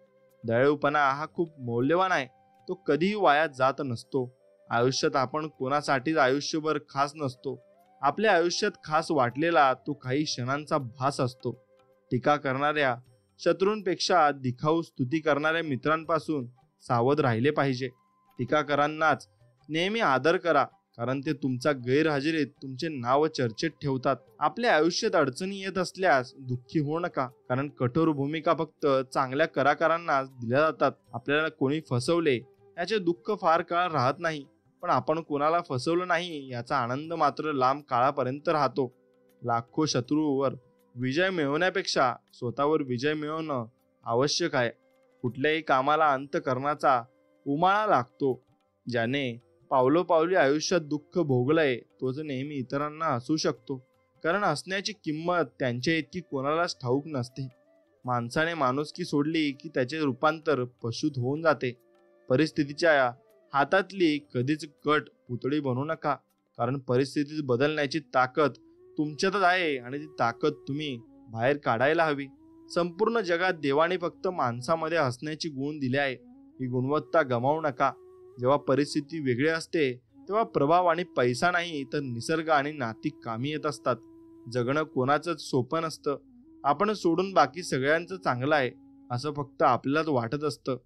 दयाळूपणा हा खूप मौल्यवान आहे, तो कधीही वाया जात नसतो. आयुष्यात आपण कोणासाठीच आयुष्यभर खास नसतो. आपल्या आयुष्यात खास वाटलेला तो काही क्षणांचा भास असतो. टीका करणाऱ्या शत्रूंपेक्षा दिखाऊ स्तुती करणाऱ्या मित्रांपासून सावध राहिले पाहिजे. टीकाकारांनाच नेहमी आदर करा, कारण ते तुमच्या गैरहजेरीत तुमचे नाव चर्चेत ठेवतात. आपल्या आयुष्यात अडचणी येत असल्यास दुःखी होऊ नका, कारण कठोर भूमिका फक्त चांगल्या कलाकारांनाच दिल्या जातात. आपल्याला कोणी फसवले याचे दुःख फार काळ राहत नाही, पण आपण कोणाला फसवलं नाही याचा आनंद मात्र लांब काळापर्यंत राहतो. लाखो शत्रूवर विजय मिळवण्यापेक्षा स्वतःवर विजय मिळवणं आवश्यक आहे. कुठल्याही कामाला अंत करण्याचा उमाळा लागतो. ज्याने पावलोपावली आयुष्यात दुःख भोगलंय तोच नेहमी इतरांना हसू शकतो, कारण हसण्याची किंमत त्यांच्या इतकी कोणालाच ठाऊक नसते. माणसाने माणुसकी सोडली की त्याचे रूपांतर पशुत होऊन जाते. परिस्थितीच्या हातातली कधीच कट पुतळी बनवू नका, कारण परिस्थिती बदलण्याची ताकद तुमच्यातच आहे, आणि ती ताकद तुम्ही बाहेर काढायला हवी. संपूर्ण जगात देवाने फक्त माणसामध्ये हसण्याची गुण दिले आहे. ही गुणवत्ता गमावू नका. जेव्हा परिस्थिती वेगळी असते तेव्हा प्रभाव आणि पैसा नाही तर निसर्ग आणि नाती कामी येत असतात. जगणं कोणाचंच सोपं नसतं. आपण सोडून बाकी सगळ्यांचं चांगलं आहे. असं फक्त आपल्यालाच वाटत असतं.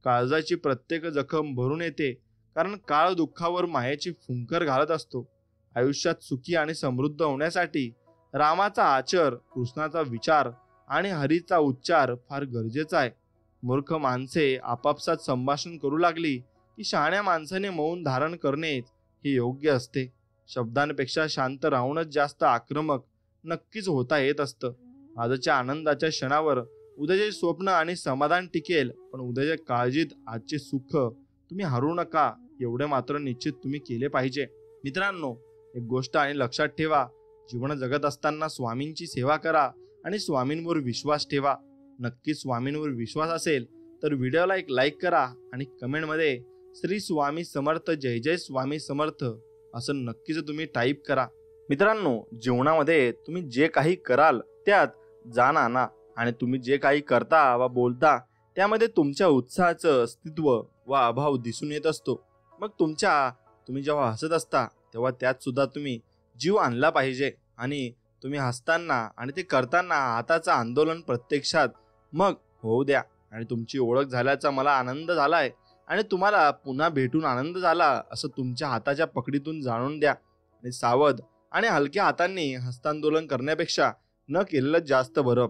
काळजाची प्रत्येक जखम भरून येते, कारण काळ दुःखावर मायेची फुंकर घालत असतो. आयुष्यात सुखी आणि समृद्ध होण्यासाठी रामाचा आचर, कृष्णाचा विचार आणि हरीचा उच्चार फार गरजेचा आहे. मूर्ख माणसे आपापसात संभाषण करू लागली की शहाण्या माणसाने मौन धारण करणे हे योग्य असते. शब्दांपेक्षा शांत राहूनच जास्त आक्रमक नक्कीच होता येत असतं. आजच्या आनंदाच्या क्षणावर उद्याचे स्वप्न आणि समाधान टिकेल, पण उद्याच्या काळजीत आजचे सुख तुम्ही हरू नका, एवढे मात्र निश्चित तुम्ही केले पाहिजे. मित्रांनो, एक गोष्ट आणि लक्षात ठेवा, जीवन जगत असताना स्वामींची सेवा करा आणि स्वामींवर विश्वास ठेवा. नक्की स्वामींवर विश्वास असेल तर व्हिडिओला एक लाईक करा आणि कमेंटमध्ये श्री स्वामी समर्थ, जय जय स्वामी समर्थ असं नक्कीच तुम्ही टाईप करा. मित्रांनो, जीवनामध्ये तुम्ही जे काही कराल त्यात जाण आणा आणि तुम्ही जे काही करता वा बोलता त्यामध्ये तुमच्या उत्साहाचं अस्तित्व वा अभाव दिसून येत असतो. मग तुम्ही जेव्हा हसत असता तेव्हा त्यात सुद्धा तुम्ही जीव आणला पाहिजे आणि तुम्ही हसताना आणि ते करताना हाताचं आंदोलन प्रत्यक्षात मग होऊ द्या. आणि तुमची ओळख झाल्याचा मला आनंद झालाय आणि तुम्हाला पुन्हा भेटून आनंद झाला असं तुमच्या हाताच्या पकडीतून जाणून द्या. आणि सावध आणि हलक्या हातांनी हस्तांदोलन करण्यापेक्षा न केलेलं जास्त बरं.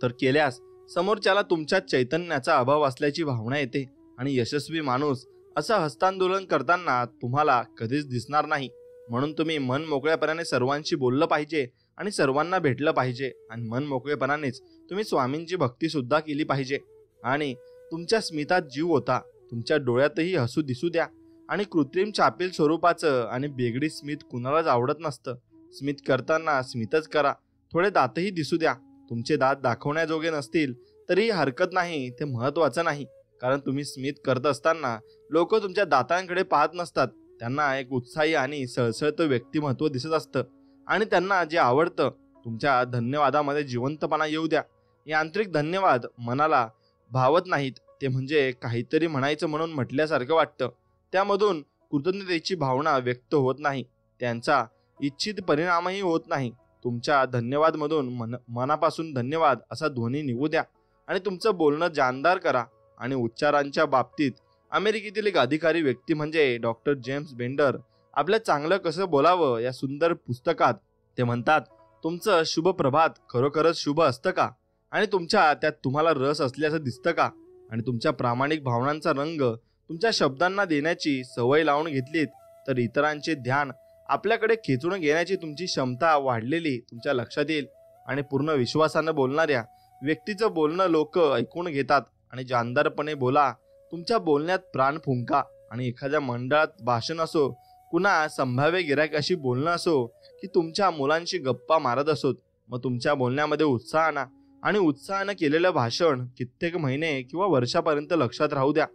तर केल्यास समोरच्याला तुमच्या चैतन्याचा अभाव असल्याची भावना येते आणि यशस्वी माणूस असं हस्तांदोलन करताना तुम्हाला कधीच दिसणार नाही. म्हणून तुम्ही मन मोकळेपणाने सर्वांशी बोललं पाहिजे आणि सर्वांना भेटलं पाहिजे आणि मन मोकळेपणानेच तुम्ही स्वामींची भक्ती सुद्धा केली पाहिजे. आणि तुमच्या स्मितात जीव होता, तुमच्या डोळ्यातही हसू दिसू द्या. आणि कृत्रिम चापील स्वरूपाचं आणि बेगडी स्मित कुणालाच आवडत नसतं. स्मित करताना स्मितच करा, थोडे दातही दिसू द्या. तुमचे दात दाखवण्याजोगे नसतील तरी हरकत नाही, ते महत्वाचं नाही. कारण तुम्ही स्मित करत असताना लोक तुमच्या दातांकडे पाहत नसतात, त्यांना एक उत्साही आणि सळसळतं व्यक्तिमत्व दिसत असतं आणि त्यांना जे आवडतं तुमच्या धन्यवादामध्ये जिवंतपणा येऊ द्या. यांत्रिक धन्यवाद मनाला भावत नाहीत, ते म्हणजे काहीतरी म्हणायचं म्हणून म्हटल्यासारखं वाटतं. त्यामधून कृतज्ञतेची भावना व्यक्त होत नाही, त्यांचा इच्छित परिणामही होत नाही. तुमच्या धन्यवाद मधून मनापासून धन्यवाद असा ध्वनी निघू द्या आणि तुमचं बोलणं जानदार करा. आणि उच्चारांच्या बाबतीत अमेरिकेतील एक अधिकारी व्यक्ती म्हणजे डॉक्टर जेम्स बेंडर आपल्या चांगलं कसं बोलावं या सुंदर पुस्तकात ते म्हणतात, तुमचं शुभ प्रभात खरोखरच शुभ असतं का? आणि तुमच्या त्यात तुम्हाला रस असल्याचं दिसतं का? आणि तुमच्या प्रामाणिक भावनांचा रंग तुमच्या शब्दांना देण्याची सवय लावून घेतलीत तर इतरांचे ध्यान आपल्याकडे खेचून घेण्याची तुमची क्षमता वाढलेली तुमच्या लक्षात येईल. आणि पूर्ण विश्वासानं बोलणाऱ्या व्यक्तीचं बोलणं लोक ऐकून घेतात. आणि जानदारपणे बोला, तुमच्या बोलण्यात प्राण फुंका. आणि एखाद्या मंडळात भाषण असो, कुणा संभाव्य गिरायकाशी बोलणं असो की तुमच्या मुलांशी गप्पा मारत असोत, मग तुमच्या बोलण्यामध्ये उत्साह आणा. आणि उत्साहानं केलेलं भाषण कित्येक महिने किंवा वर्षापर्यंत लक्षात राहू द्या.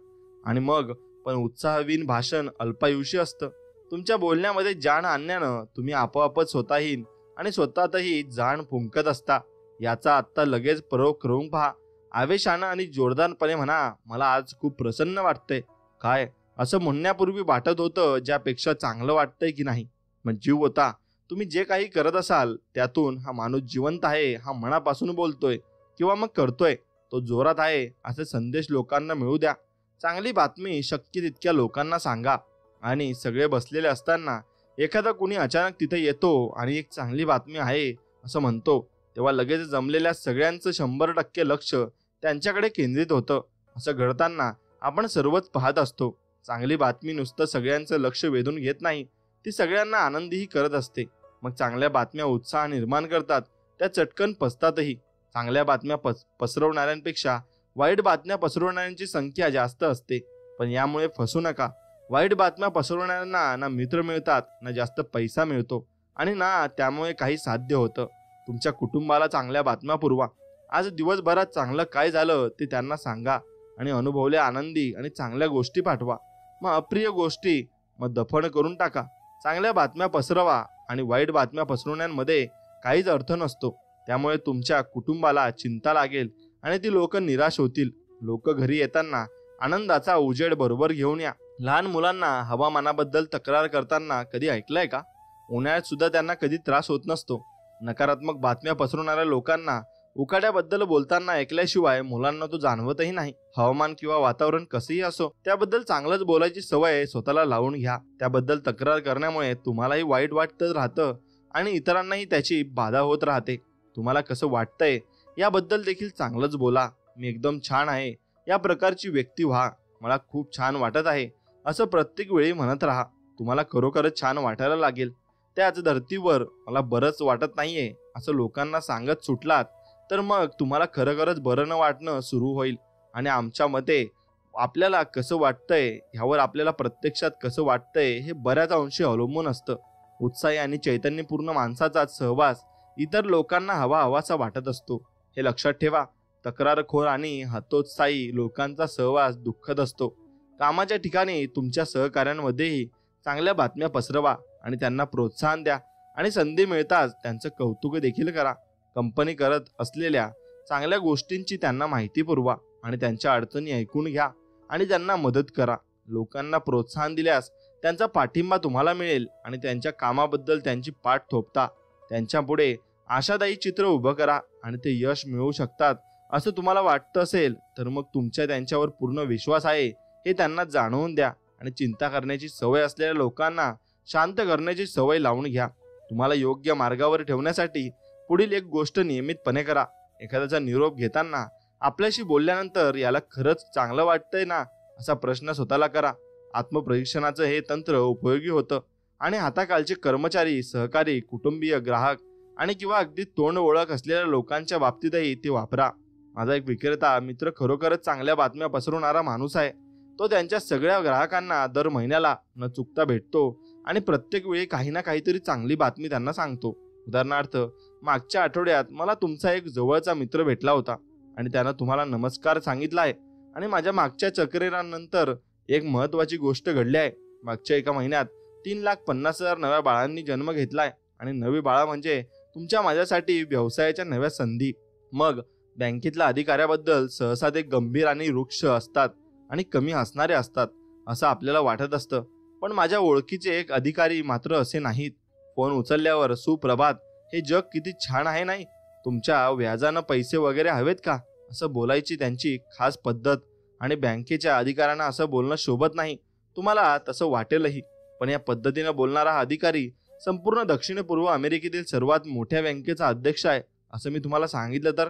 आणि मग पण उत्साहवीन भाषण अल्पायुषी असतं. तुमच्या बोलण्यामध्ये जाण आणण्यानं तुम्ही आपोआपच स्वतःही आणि स्वतःतही जाण फुंकत असता. याचा आत्ता लगेच प्रयोग करून पहा. आवेशानं आणि जोरदारपणे म्हणा, मला आज खूप प्रसन्न वाटतंय. काय असं म्हणण्यापूर्वी वाटत होतं ज्यापेक्षा चांगलं वाटतंय की नाही? मग जीव होता, तुम्ही जे काही करत असाल त्यातून हा माणूस जिवंत आहे, हा मनापासून बोलतोय किंवा मग करतोय, तो जोरात आहे असे संदेश लोकांना मिळू द्या. चांगली बातमी शक्य तितक्या लोकांना सांगा. आणि सगळे बसलेले असताना एखादा कुणी अचानक तिथे येतो आणि एक चांगली बातमी आहे असं म्हणतो, तेव्हा लगेच जमलेल्या सगळ्यांचं 100% लक्ष त्यांच्याकडे केंद्रित होतं. असं घडताना आपण सर्वच पाहत असतो. चांगली बातमी नुसतं सगळ्यांचं लक्ष वेधून घेत नाही, ती सगळ्यांना आनंदीही करत असते. मग चांगल्या बातम्या उत्साह निर्माण करतात, त्या चटकन पसतातही. चांगल्या बातम्या पसरवणाऱ्यांपेक्षा वाईट बातम्या पसरवणाऱ्यांची संख्या जास्त असते. पण यामुळे फसू नका. वाईट बातम्या पसरवणाऱ्यांना ना मित्र मिळतात, ना जास्त पैसा मिळतो आणि ना त्यामुळे काही साध्य होतं. तुमच्या कुटुंबाला चांगल्या बातम्या पुरवा. आज दिवसभरात चांगलं काय झालं ते त्यांना सांगा आणि अनुभवल्या आनंदी आणि चांगल्या गोष्टी पाठवा. मग अप्रिय गोष्टी दफन करून टाका. चांगल्या बातम्या पसरवा आणि वाईट बातम्या पसरवण्यामध्ये काहीच अर्थ नसतो. त्यामुळे तुमच्या कुटुंबाला चिंता लागेल आणि ती लोक निराश होतील. लोक घरी येताना आनंदाचा उजेड बरोबर घेऊन या. लहान मुलांना हवामानाबद्दल तक्रार करताना कधी ऐकलंय का? उन्हाळ्यात सुद्धा त्यांना कधी त्रास होत नसतो. नकारात्मक बातम्या पसरवणाऱ्या लोकांना उकाड्याबद्दल बोलताना ऐकल्याशिवाय मुलांना तो जाणवतही नाही. हवामान किंवा वातावरण कसंही असो, त्याबद्दल चांगलंच बोलायची सवय स्वतःला लावून घ्या. त्याबद्दल तक्रार करण्यामुळे तुम्हालाही वाईट वाटत राहतं आणि इतरांनाही त्याची बाधा होत राहते. तुम्हाला कसं वाटतंय याबद्दल देखील चांगलंच बोला. मी एकदम छान आहे या प्रकारची व्यक्ती व्हा. मला खूप छान वाटत आहे असं प्रत्येक वेळी म्हणत राहा. तुम्हाला खरोखरच छान वाटायला लागेल. त्याच धर्तीवर मला बरंच वाटत नाहीये असं लोकांना सांगत सुटलात तर मग तुम्हाला खरोखरच बरं न वाटणं सुरू होईल. आणि आमच्या मते आपल्याला कसं वाटतंय ह्यावर आपल्याला प्रत्यक्षात कसं वाटतंय हे बऱ्याच अंशी अवलंबून असतं. उत्साही आणि चैतन्यपूर्ण माणसाचा सहवास इतर लोकांना हवाहवासा वाटत असतो. हे लक्षात ठेवा. तक्रारखोर आणि हतोत्साही लोकांचा सहवास दुःखद असतो. कामाच्या ठिकाणी तुमच्या सहकाऱ्यांमध्येही चांगल्या बातम्या पसरवा आणि त्यांना प्रोत्साहन द्या आणि संधी मिळताच त्यांचं कौतुक देखील करा. कंपनी करत असलेल्या चांगल्या गोष्टींची त्यांना माहिती पुरवा आणि त्यांच्या अडचणी ऐकून घ्या आणि त्यांना मदत करा. लोकांना प्रोत्साहन दिल्यास त्यांचा पाठिंबा तुम्हाला मिळेल आणि त्यांच्या कामाबद्दल त्यांची पाठ थोपता. त्यांच्या पुढे आशादायी चित्र उभं करा आणि ते यश मिळवू शकतात असं तुम्हाला वाटतं असेल तर मग तुमच्या त्यांच्यावर पूर्ण विश्वास आहे हे त्यांना जाणवून द्या आणि चिंता करण्याची सवय असलेल्या लोकांना शांत करण्याची सवय लावून घ्या. तुम्हाला योग्य मार्गावर ठेवण्यासाठी पुढील एक गोष्ट नियमितपणे करा. एखाद्याचा निरोप घेताना आपल्याशी बोलल्यानंतर याला खरंच चांगलं वाटतंय ना असा प्रश्न स्वतःला करा. आत्मपरीक्षणाचं हे तंत्र उपयोगी होतं आणि हाताखालचे कर्मचारी, सहकारी, कुटुंबीय, ग्राहक आणि किंवा अगदी तोंड ओळख असलेल्या लोकांच्या बाबतीतही ते वापरा. माझा एक विक्रेता मित्र खरोखरच चांगल्या बातम्या पसरवणारा माणूस आहे. तो त्यांच्या सगळ्या ग्राहकांना दर महिन्याला न चुकता भेटतो आणि प्रत्येक वेळी काही ना काहीतरी चांगली बातमी त्यांना सांगतो. उदाहरणार्थ, मागच्या आठवड्यात मला तुमचा एक जवळचा मित्र भेटला होता आणि त्यानं तुम्हाला नमस्कार सांगितला आहे आणि माझ्या मागच्या तक्रारीनंतर एक महत्त्वाची गोष्ट घडली आहे. मागच्या एका महिन्यात 3,50,000 नव्या बाळांनी जन्म घेतलाय आणि नवी बाळा म्हणजे तुमच्या माझ्यासाठी व्यवसायाच्या नव्या संधी. मग बँकेतल्या अधिकाऱ्याबद्दल सहसा ते गंभीर आणि रुक्ष असतात आणि कमी हसणारे असतात असं आपल्याला वाटत असतं. पण माझ्या ओळखीचे एक अधिकारी मात्र असे नाहीत. फोन उचलल्यावर सुप्रभात, हे जग किती छान आहे नाही, तुमच्या व्याजानं पैसे वगैरे हवेत का असं बोलायची त्यांची खास पद्धत. आणि बँकेच्या अधिकाऱ्यांना असं बोलणं शोभत नाही. तुम्हाला तसं वाटेलही. पण या पद्धतीनं बोलणारा हा अधिकारी संपूर्ण दक्षिण पूर्व अमेरिकेतील सर्वात मोठ्या बँकेचा अध्यक्ष आहे असं मी तुम्हाला सांगितलं तर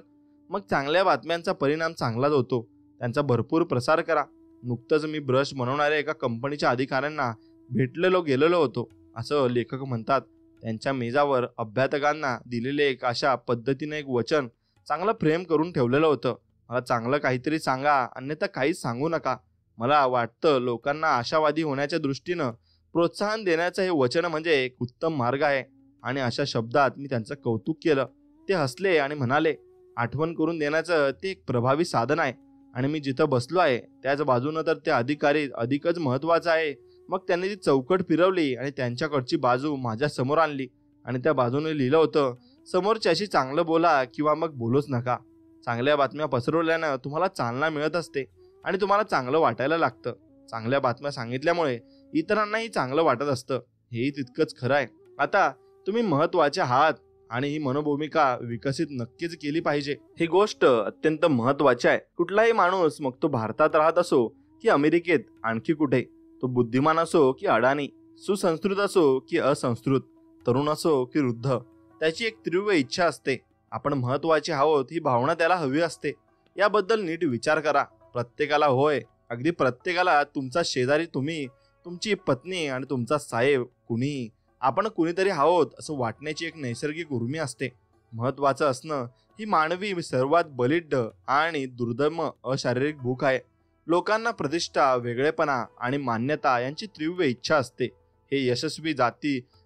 मग चांगल्या बातम्यांचा परिणाम चांगलाच होतो. त्यांचा भरपूर प्रसार करा. नुकतंच मी ब्रश बनवणाऱ्या एका कंपनीच्या अधिकाऱ्यांना गेलेलो होतो असं लेखक म्हणतात. त्यांच्या मेजावर अभ्यागतांना दिलेले एक अशा पद्धतीने एक वचन चांगलं फ्रेम करून ठेवलेलं होतं. मला चांगलं काहीतरी सांगा, अन्यथा काहीच सांगू नका. मला वाटतं लोकांना आशावादी होण्याच्या दृष्टीनं प्रोत्साहन देण्याचं हे वचन म्हणजे एक उत्तम मार्ग आहे. आणि अशा शब्दात मी त्यांचं कौतुक केलं. ते हसले आणि म्हणाले, आठवण करून देण्याचं ते एक प्रभावी साधन आहे आणि मी जिथं बसलो आहे त्याच बाजूनं तर ते अधिकारी अधिकच महत्वाचं आहे. मग त्यांनी ती चौकट फिरवली आणि त्यांच्याकडची बाजू माझ्या समोर आणली आणि त्या बाजूने लिहिलं होतं, समोरच्याशी चांगलं बोला किंवा मग बोलूच नका. चांगल्या बातम्या पसरवल्यानं तुम्हाला चालना मिळत असते आणि तुम्हाला चांगलं वाटायला लागतं. चांगल्या बातम्या सांगितल्यामुळे इतरांनाही चांगलं वाटत असतं. हेही तितकंच खरं आहे. आता तुम्ही महत्वाचे आहात आणि ही मनोभूमिका विकसित नक्कीच केली पाहिजे. ही गोष्ट अत्यंत महत्वाची आहे. कुठलाही माणूस, मग तो भारतात राहत असो की अमेरिकेत आणखी कुठे, तो बुद्धिमान असो की अडाणी, सुसंस्कृत असो की असंस्कृत, तरुण असो की वृद्ध, त्याची एक तीव्र इच्छा असते. आपण महत्वाचे आहोत ही भावना त्याला हवी असते. याबद्दल नीट विचार करा. प्रत्येकाला, होय अगदी प्रत्येकाला, तुमचा शेजारी, तुम्ही, तुमची पत्नी आणि तुमचा साहेब, कुणीही, आपण कुणीतरी आहोत असं वाटण्याची एक नैसर्गिक उर्मी असते. महत्वाचं असणं ही मानवी सर्वात बलिष्ठ आणि दुर्दम अशारीरिक भूक आहे. लोकांना प्रतिष्ठा, वेगळेपणा आणि मान्यता यांची तीव्र इच्छा असते. हे यशस्वी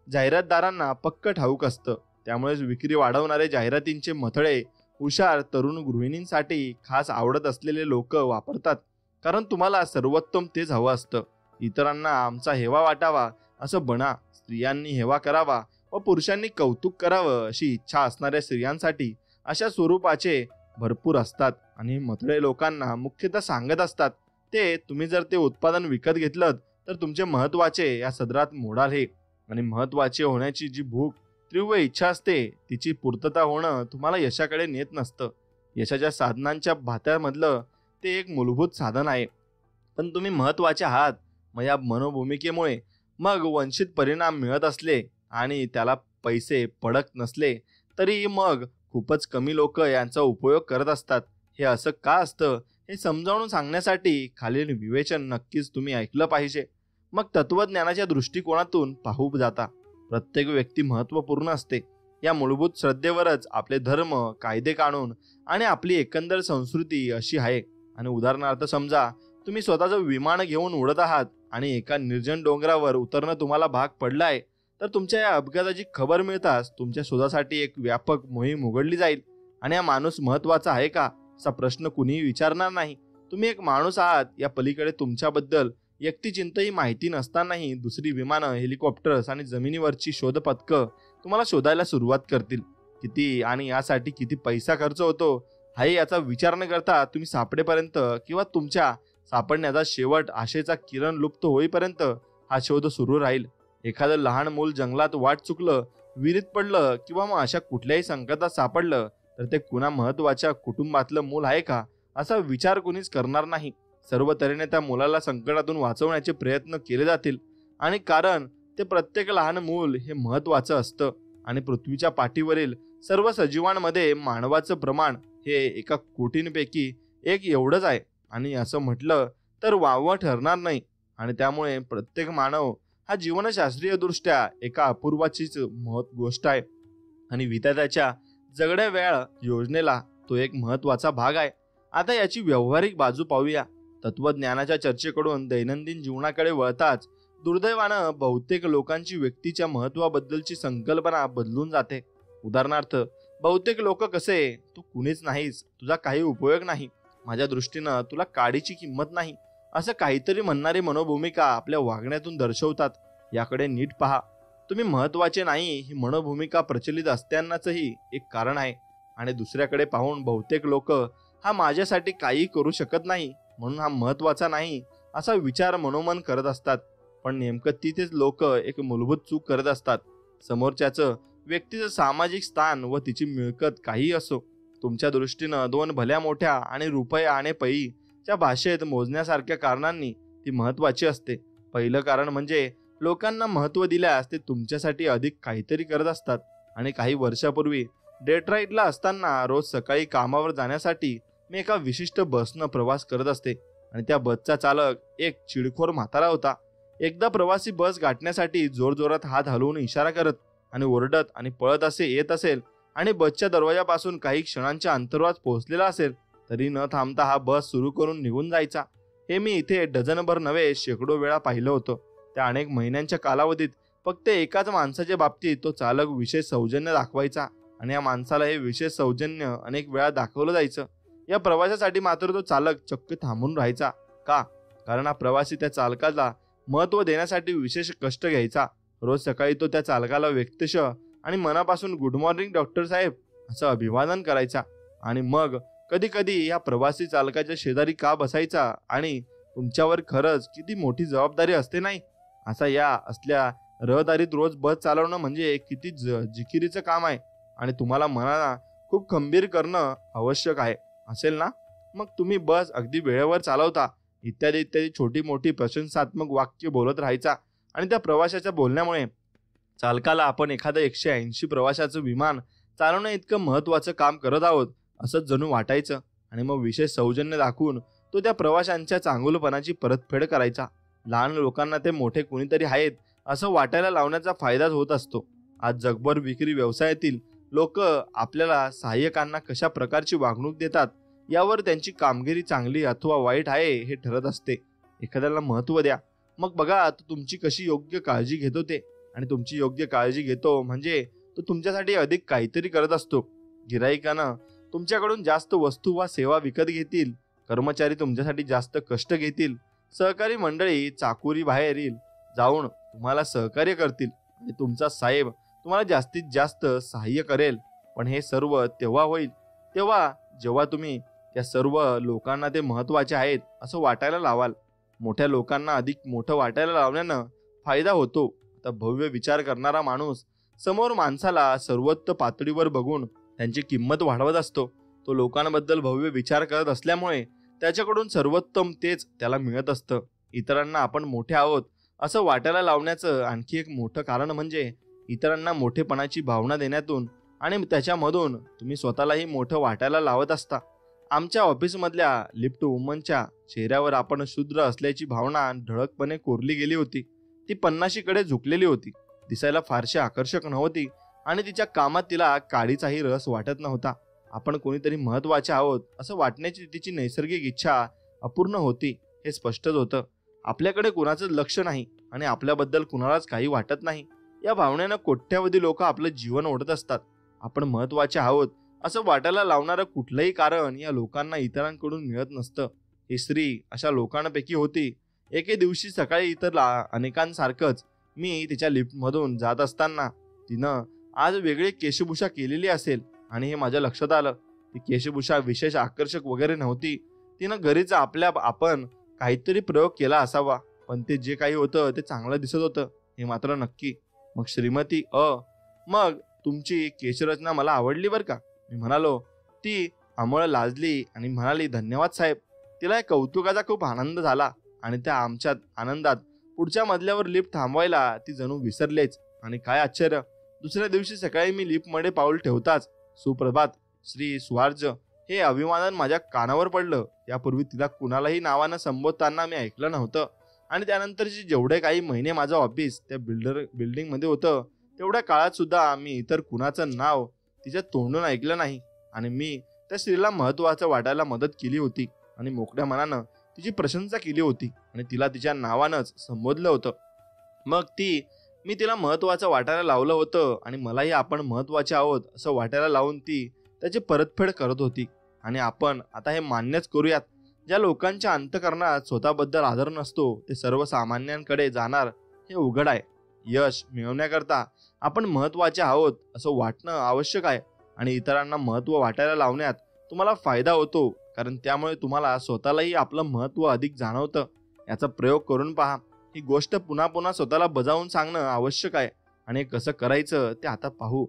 जाहिरातदारांना पक्क ठाऊक असतं. त्यामुळेच विक्री वाढवणारे जाहिरातींचे मथळे हुशार तरुण गृहिणींसाठी खास आवडत असलेले लोक वापरतात. कारण तुम्हाला सर्वोत्तम तेच हवं असतं. इतरांना आमचा हेवा वाटावा असं बना. स्त्रियांनी हेवा करावा व पुरुषांनी कौतुक करावं अशी इच्छा असणाऱ्या स्त्रियांसाठी अशा स्वरूपाचे भरपूर असतात आणि मथळे लोकांना मुख्यतः सांगत असतात ते, तुम्ही जर ते उत्पादन विकत घेतलं तर तुमचे महत्वाचे या सदरात मोडाल हे. आणि महत्वाचे होण्याची जी भूक तीव्र इच्छा असते तिची पूर्तता होणं तुम्हाला यशाकडे नेत नसतं. यशाच्या साधनांच्या भात्यामधलं ते एक मूलभूत साधन आहे. पण तुम्ही महत्वाचे आहात. मग या मनोभूमिकेमुळे मग वंचित परिणाम मिळत असले आणि त्याला पैसे पडत नसले तरी मग खूपच कमी लोक यांचा उपयोग करत असतात. हे असं का असतं हे समजावून सांगण्यासाठी खालील विवेचन नक्कीच तुम्ही ऐकलं पाहिजे. मग तत्वज्ञानाच्या दृष्टिकोनातून पाहू जाता प्रत्येक व्यक्ती महत्त्वपूर्ण असते. या मूलभूत श्रद्धेवरच आपले धर्म, कायदे, कानून आणि आपली एकंदर संस्कृती अशी आहे. आणि उदाहरणार्थ समजा तुम्ही स्वतःचं विमान घेऊन उडत आहात आणि एका निर्जन डोंगरावर उतरणं तुम्हाला भाग पडलाय, तर तुमच्या या अपघाताची खबर मिळताच तुमच्या शोधासाठी एक व्यापक मोहीम उघडली जाईल. आणि हा माणूस महत्वाचा आहे का असा प्रश्न कुणीही विचारणार नाही. तुम्ही एक माणूस आहात या पलीकडे तुमच्याबद्दल व्यक्तिचिंतही माहिती नसतानाही दुसरी विमानं, हेलिकॉप्टर्स आणि जमिनीवरची शोध पथकं तुम्हाला शोधायला सुरुवात करतील. किती आणि यासाठी किती पैसा खर्च होतो हाही याचा विचार न करता तुम्ही सापडेपर्यंत किंवा तुमच्या सापडण्याचा शेवट आशेचा किरण लुप्त होईपर्यंत हा शोध सुरू राहील. एखादं लहान मूल जंगलात वाट चुकलं, विहिरीत पडलं किंवा मग अशा कुठल्याही संकटात सापडलं तर ते कुणा महत्वाच्या कुटुंबातलं मूल आहे का असा विचार कोणीच करणार नाही. सर्व तऱ्हेने त्या मुलाला संकटातून वाचवण्याचे प्रयत्न केले जातील. आणि कारण ते प्रत्येक लहान मूल हे महत्वाचं असतं. आणि पृथ्वीच्या पाठीवरील सर्व सजीवांमध्ये मानवाचं प्रमाण हे एका कोटींपैकी एक एवढंच आहे. आणि असं म्हटलं तर वावं ठरणार नाही. आणि त्यामुळे प्रत्येक मानव हा जीवनशास्त्रीय दृष्ट्या एका अपूर्वाचीच गोष्ट आहे. आणि विधात्याच्या जगण्या वेळ योजनेला तो एक महत्वाचा भाग आहे. आता याची व्यावहारिक बाजू पाहूया. तत्वज्ञानाच्या चर्चेकडून दैनंदिन जीवनाकडे वळताच दुर्दैवानं बहुतेक लोकांची व्यक्तीच्या महत्वाबद्दलची संकल्पना बदलून जाते. उदाहरणार्थ बहुतेक लोक कसे, तू कुणीच नाहीस, तुझा काही उपयोग नाही, माझ्या दृष्टीनं तुला काडीची किंमत नाही, असं काहीतरी म्हणणारी मनोभूमिका आपल्या वागण्यातून दर्शवतात. याकडे नीट पहा. तुम्ही महत्वाचे नाही ही मनोभूमिका प्रचलित असतानाचंही एक कारण आहे. आणि दुसऱ्याकडे पाहून बहुतेक लोक हा माझ्यासाठी काही करू शकत नाही म्हणून हा महत्वाचा नाही असा विचार मनोमन करत असतात. पण नेमकं तिथेच लोक एक मूलभूत चूक करत असतात. समोरच्याचं व्यक्तीचं सामाजिक स्थान व तिची मिळकत काही असो, तुमच्या दृष्टीनं दोन भल्या मोठ्या आणि रुपया आणि पै च्या भाषेत मोजण्यासारख्या कारणांनी ती महत्वाची असते. पहिलं कारण म्हणजे लोकांना महत्त्व दिल्यास ते तुमच्यासाठी अधिक काहीतरी करत असतात. आणि काही वर्षापूर्वी डेट्रॉईटला असताना रोज सकाळी कामावर जाण्यासाठी मी एका विशिष्ट बसनं प्रवास करत असते. आणि त्या बसचा चालक एक चिडखोर म्हातारा होता. एकदा प्रवासी बस गाठण्यासाठी जोरजोरात हात हलवून इशारा करत आणि ओरडत आणि पळत असे येत असेल आणि बसच्या दरवाजापासून काही क्षणांच्या अंतरावर पोहोचलेला असेल तरी न थांबता हा बस सुरू करून निघून जायचा. हे मी इथे डझनभर नव्हे शेकडो वेळा पाहिलं होतं. त्या अनेक महिन्यांच्या कालावधीत फक्त एकाच माणसाच्या बाबतीत तो चालक विशेष सौजन्य दाखवायचा आणि या माणसाला हे विशेष सौजन्य अनेक वेळा दाखवलं जायचं. या प्रवासासाठी मात्र तो चालक चक्क थांबून राहायचा. का? कारण हा प्रवासी त्या चालकाला महत्त्व देण्यासाठी विशेष कष्ट घ्यायचा. रोज सकाळी तो त्या चालकाला व्यक्तिशः आणि मनापासून गुड मॉर्निंग डॉक्टर साहेब असं अभिवादन करायचा. आणि मग कधी कधी या प्रवासी चालकाच्या शेजारी का बसायचा आणि तुमच्यावर खरंच किती मोठी जबाबदारी असते नाही असा या असल्या रहदारीत रोज बस चालवणं म्हणजे किती जिकिरीचं काम आहे आणि तुम्हाला मनाला खूप खंबीर करणं आवश्यक आहे असेल ना. मग तुम्ही बस अगदी वेळेवर चालवता इत्यादी इत्यादी छोटी मोठी प्रशंसात्मक वाक्य बोलत राहायचा. आणि त्या प्रवाशाच्या बोलण्यामुळे चालकाला आपण एखादं 180 प्रवाशाचं विमान चालवणं इतकं महत्वाचं काम करत आहोत असंच जणू वाटायचं. आणि मग विशेष सौजन्य दाखवून तो त्या प्रवाशांच्या चांगुलपणाची परतफेड करायचा. लहान लोकांना ते मोठे कुणीतरी आहेत असं वाटायला लावण्याचा फायदाच होत असतो. आज जगभर विक्री व्यवसायातील लोक आपल्याला सहाय्यकांना कशा प्रकारची वागणूक देतात यावर त्यांची कामगिरी चांगली अथवा वाईट आहे हे ठरत असते. एखाद्याला महत्त्व द्या, मग बघा तो तुमची कशी योग्य काळजी घेतो ते. आणि तुमची योग्य काळजी घेतो म्हणजे तो तुमच्यासाठी अधिक काहीतरी करत असतो. गिराईकानं तुमच्याकडून जास्त वस्तू वा सेवा विकत घेतील, कर्मचारी तुमच्यासाठी जास्त कष्ट घेतील, सहकारी मंडळी चाकुरी बाहेरील जाऊन तुम्हाला सहकार्य करतील आणि तुमचा साहेब तुम्हाला जास्तीत जास्त सहाय्य करेल. पण हे सर्व तेव्हा होईल जेव्हा तुम्ही त्या सर्व लोकांना ते महत्वाचे आहेत असं वाटायला लावाल. मोठ्या लोकांना अधिक मोठं वाटायला लावण्यानं फायदा होतो. आता भव्य विचार करणारा माणूस समोर माणसाला सर्वोच्च पातळीवर बघून त्यांची किंमत वाढवत असतो. तो लोकांबद्दल भव्य विचार करत असल्यामुळे त्याच्याकडून सर्वोत्तम तेच त्याला मिळत असतं. इतरांना आपण मोठे आहोत असं वाटायला लावण्याचं आणखी एक मोठं कारण म्हणजे इतरांना मोठेपणाची भावना देण्यातून आणि त्याच्यामधून तुम्ही स्वतःलाही मोठं वाटायला लावत असता. आमच्या ऑफिसमधल्या लिफ्ट वुमनच्या चेहऱ्यावर आपण शूद्र असल्याची भावना ठळकपणे कोरली गेली होती. ती 50कडे झुकलेली होती, दिसायला फारशी आकर्षक नव्हती आणि तिच्या कामात तिला काडीचाही रस वाटत नव्हता. आपण कोणीतरी महत्वाचे आहोत असं वाटण्याची तिची नैसर्गिक इच्छा अपूर्ण होती हे स्पष्टच होतं. आपल्याकडे कुणाचं लक्ष नाही आणि आपल्याबद्दल कुणालाच काही वाटत नाही या भावनेनं कोट्यावधी लोक आपलं जीवन ओढत असतात. आपण महत्वाचे आहोत असं वाटायला लावणारं कुठलंही कारण या लोकांना इतरांकडून मिळत नसतं. ही स्त्री अशा लोकांपैकी होती. एके दिवशी सकाळी इतर अनेकांसारखंच मी तिच्या लिफ्टमधून जात असताना तिनं आज वेगळी केशभूषा केलेली असेल आणि हे माझ्या लक्षात आलं. ती केशभूषा विशेष आकर्षक वगैरे नव्हती. तिनं घरीच आपण काहीतरी प्रयोग केला असावा, पण ते जे काही होतं ते चांगलं दिसत होतं हे मात्र नक्की. मग श्रीमती मग तुमची केशरचना मला आवडली बरं का, मी म्हणालो. ती आमळ लाजली आणि म्हणाली, धन्यवाद साहेब. तिला या कौतुकाचा खूप आनंद झाला आणि त्या आमच्या आनंदात पुढच्या मजल्यावर लिफ्ट थांबवायला ती जणू विसरलेच. आणि काय आश्चर्य, दुसऱ्या दिवशी सकाळी मी लिफ्टमध्ये पाऊल ठेवताच सुप्रभात, श्री स्वार्ज हे अभिवादन माझ्या कानावर पडलं. यापूर्वी तिला कुणालाही नावानं संबोधताना मी ऐकलं नव्हतं आणि त्यानंतरचे जेवढे काही महिने माझं ऑफिस त्या बिल्डिंगमध्ये होतं तेवढ्या काळात सुद्धा मी इतर कुणाचं नाव तिच्या तोंडून ऐकलं नाही. आणि मी त्या स्त्रीला महत्वाचं वाटायला मदत केली होती आणि मोकळ्या मनानं तिची प्रशंसा केली होती आणि तिला तिच्या नावानंच संबोधलं होतं. मग मी तिला महत्वाचं वाटायला लावलं होतं आणि मलाही आपण महत्वाचे आहोत असं वाटायला लावून ती त्याची परतफेड करत होती. आणि आपण आता हे मान्यच करूयात, ज्या लोकांच्या अंतःकरणात स्वतःबद्दल आदर नसतो ते सर्वसामान्यांकडे जाणार हे उघड आहे. यश मिळवण्याकरता आपण महत्वाचे आहोत असं वाटणं आवश्यक आहे आणि इतरांना महत्व वाटायला लावण्यात तुम्हाला फायदा होतो, कारण त्यामुळे तुम्हाला स्वतःलाही आपलं महत्व अधिक जाणवतं. याचा प्रयोग करून पहा. ही गोष्ट पुन्हा पुन्हा स्वतःला बजावून सांगणं आवश्यक आहे आणि कसं करायचं ते आता पाहू.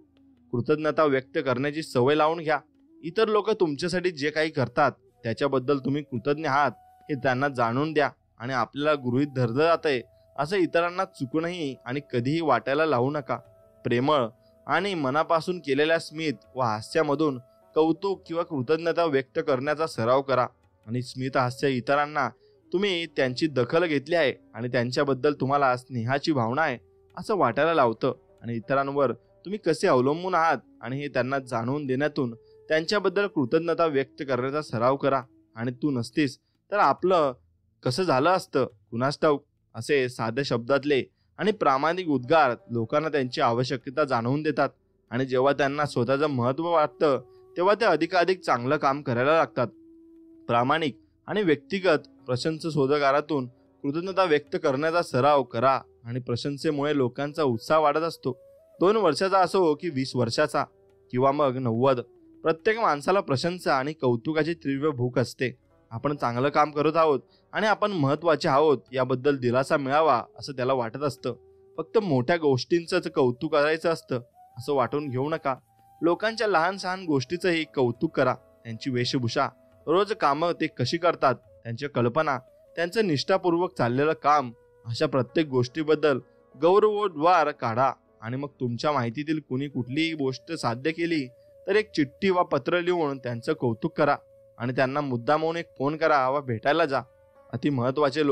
कृतज्ञता व्यक्त करण्याची सवय लावून घ्या. इतर लोक तुमच्यासाठी जे काही करतात त्याच्याबद्दल तुम्ही कृतज्ञ आहात हे त्यांना जाणून द्या आणि आपल्याला गृहीत धरलं जातंय असं इतरांना चुकूनही आणि कधीही वाटायला लावू नका. प्रेमळ आणि मनापासून केलेल्या स्मित व हास्यामधून कौतुक किंवा कृतज्ञता व्यक्त करण्याचा सराव करा आणि स्मित हास्य इतरांना तुम्ही त्यांची दखल घेतली आहे आणि त्यांच्याबद्दल तुम्हाला स्नेहाची भावना आहे असं वाटायला लावतं आणि इतरांवर तुम्ही कसे अवलंबून आहात आणि हे त्यांना जाणून देण्यातून त्यांच्याबद्दल कृतज्ञता व्यक्त करण्याचा सराव करा. आणि तू नसतीस तर आपलं कसं झालं असतं कुणास ठाऊक. असे साध्या शब्दातले आणि प्रामाणिक उद्गार लोकांना त्यांची आवश्यकता जाणवून देतात आणि जेव्हा त्यांना स्वतःचं महत्त्व वाटतं तेव्हा ते अधिकाधिक चांगलं काम करायला लागतात. प्रामाणिक आणि व्यक्तिगत प्रशंसोद्गारातून कृतज्ञता व्यक्त करण्याचा सराव करा आणि प्रशंसेमुळे लोकांचा उत्साह वाढत असतो. 2 वर्षाचा असो की 20 वर्षाचा किंवा मग 90, प्रत्येक माणसाला प्रशंसा आणि कौतुकाची तीव्र भूक असते. आपण चांगलं काम करत आहोत आणि आपण महत्वाचे आहोत याबद्दल दिलासा मिळावा असं त्याला वाटत असतं. फक्त मोठ्या गोष्टींचंच कौतुक करायचं असतं असं वाटून घेऊ नका. लोकांच्या लहान सहान गोष्टीचंही कौतुक करा. त्यांची वेशभूषा, रोज कामं ते कशी करतात, त्यांच्या कल्पना, त्यांचं निष्ठापूर्वक चाललेलं काम, अशा प्रत्येक गोष्टीबद्दल गौरवोद्गार काढा. आणि मग तुमच्या माहितीतील कुणी कुठलीही गोष्ट साध्य केली तर एक चिठ्ठी वा पत्र लिहून त्यांचं कौतुक करा आणि त्यांना मुद्दामहून एक फोन करा वा भेटायला जा. अति महत्वाचे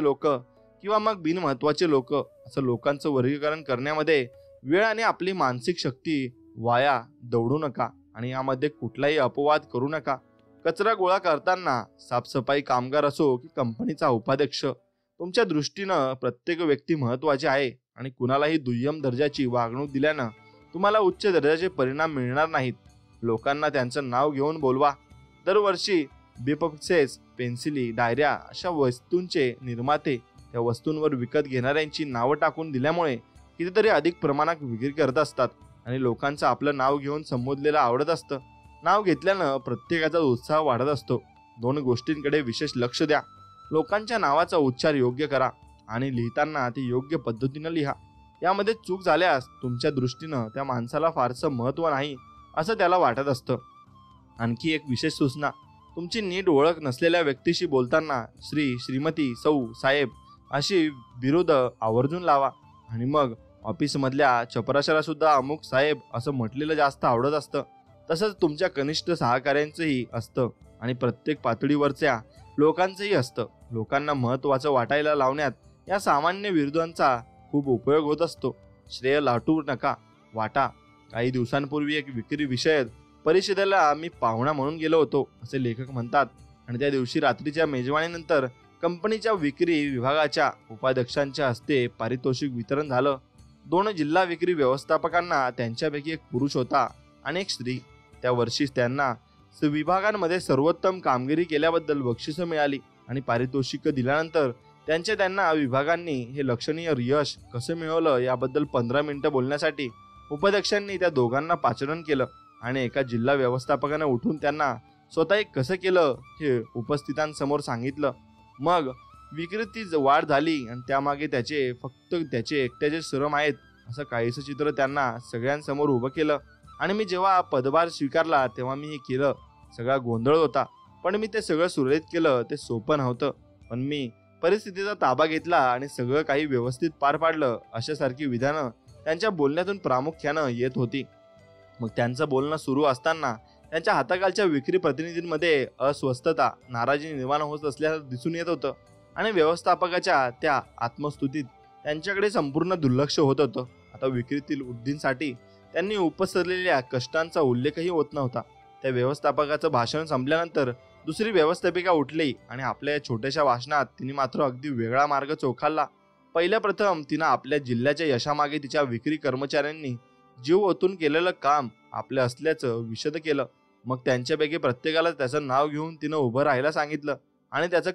लोक किंवा मग बिनमहत्वाचे लोक असं लोकांचं वर्गीकरण करण्यामध्ये वेळ आणि आपली मानसिक शक्ती वाया दौडू नका आणि यामध्ये कुठलाही अपवाद करू नका. कचरा गोळा करताना साफसफाई कामगार असो की कंपनीचा उपाध्यक्ष, तुमच्या दृष्टीनं प्रत्येक व्यक्ती महत्वाची आहे आणि कुणालाही दुय्यम दर्जाची वागणूक दिल्यानं तुम्हाला उच्च दर्जाचे परिणाम मिळणार नाहीत. लोकांना त्यांचं नाव घेऊन बोलवा. दरवर्षी बिपसेस, पेन्सिली, डायऱ्या अशा वस्तूंचे निर्माते त्या वस्तूंवर विकत घेणाऱ्यांची नावं टाकून दिल्यामुळे कितीतरी अधिक प्रमाणात विक्री करत असतात आणि लोकांचं आपलं नाव घेऊन संबोधलेलं आवडत असतं. नाव घेतल्यानं प्रत्येकाचा उत्साह वाढत असतो. 2 गोष्टींकडे विशेष लक्ष द्या. लोकांच्या नावाचा उच्चार योग्य करा आणि लिहिताना ते योग्य पद्धतीनं लिहा. यामध्ये चूक झाल्यास तुमच्या दृष्टीनं त्या माणसाला फारसं महत्त्व नाही असं त्याला वाटत असतं. आणखी एक विशेष सूचना, तुमची नीट ओळख नसलेल्या व्यक्तीशी बोलताना श्री, श्रीमती, सौ, साहेब अशी बिरुद आवर्जून लावा. आणि मग ऑफिसमधल्या चपराशाला सुद्धा अमुक साहेब असं म्हटलेलं जास्त आवडत असतं. तसंच तुमच्या कनिष्ठ सहकाऱ्यांचंही असतं आणि प्रत्येक पातळीवरच्या लोकांचंही असतं. लोकांना महत्त्वाचं वाटायला लावण्यात या सामान्य बिरुदांचा खूप उपयोग होत असतो. श्रेय लाटू नका, वाटा. काही दिवसांपूर्वी एक विक्री विषयक परिषदेला मी पाहुणा म्हणून गेलो होतो असे लेखक म्हणतात. आणि त्या दिवशी रात्रीच्या मेजवानीनंतर कंपनीच्या विक्री विभागाच्या उपाध्यक्षांच्या हस्ते पारितोषिक वितरण झालं. 2 जिल्हा विक्री व्यवस्थापकांना, त्यांच्यापैकी एक पुरुष होता आणि एक स्त्री. त्या वर्षी त्यांना विभागांमध्ये सर्वोत्तम कामगिरी केल्याबद्दल बक्षिसं मिळाली आणि पारितोषिक दिल्यानंतर त्यांना विभागांनी हे लक्षणीय यश कसं मिळवलं याबद्दल 15 मिनिटं बोलण्यासाठी उपाध्यक्षांनी त्या दोघांना पाचारण केलं. आणि एका जिल्हा व्यवस्थापकाने उठून त्यांना स्वतः कसं केलं हे उपस्थितांसमोर सांगितलं. मग विक्रीत वाढ झाली आणि त्यामागे फक्त त्याचे एकट्याचे श्रम आहेत असं काहीसं चित्र त्यांना सगळ्यांसमोर उभं केलं. आणि मी जेव्हा पदभार स्वीकारला तेव्हा मी हे केलं. सगळा गोंधळ होता, पण मी ते सगळं सुरळीत केलं. ते सोपं नव्हतं, पण मी परिस्थितीचा ताबा घेतला आणि सगळं काही व्यवस्थित पार पाडलं. अशासारखी विधानं त्यांच्या बोलण्यातून प्रामुख्यानं येत होती. मग त्यांचं बोलणं सुरू असताना त्यांच्या हाताखालच्या विक्री प्रतिनिधींमध्ये अस्वस्थता, नाराजी निर्माण होत असल्याचं दिसून येत होतं. आणि व्यवस्थापकाच्या त्या आत्मस्तुतीत त्यांच्याकडे संपूर्ण दुर्लक्ष होत होतं. आता विक्रीतील वृद्धींसाठी त्यांनी उपसरलेल्या कष्टांचा उल्लेखही होत नव्हता. त्या व्यवस्थापकाचं भाषण संपल्यानंतर दुसरी व्यवस्थापिका उठली आणि आपल्या या छोट्याशा भाषणात तिने मात्र अगदी वेगळा मार्ग चोखाळला. पहिल्या प्रथम तिनं आपल्या जिल्ह्याच्या यशामागे तिच्या विक्री कर्मचाऱ्यांनी जीव ओतून केलेलं काम आपलं असल्याचं विशद केलं. मग त्यांच्यापैकी प्रत्येकाला त्याचं नाव घेऊन तिनं उभं राहायला सांगितलं आणि त्याचं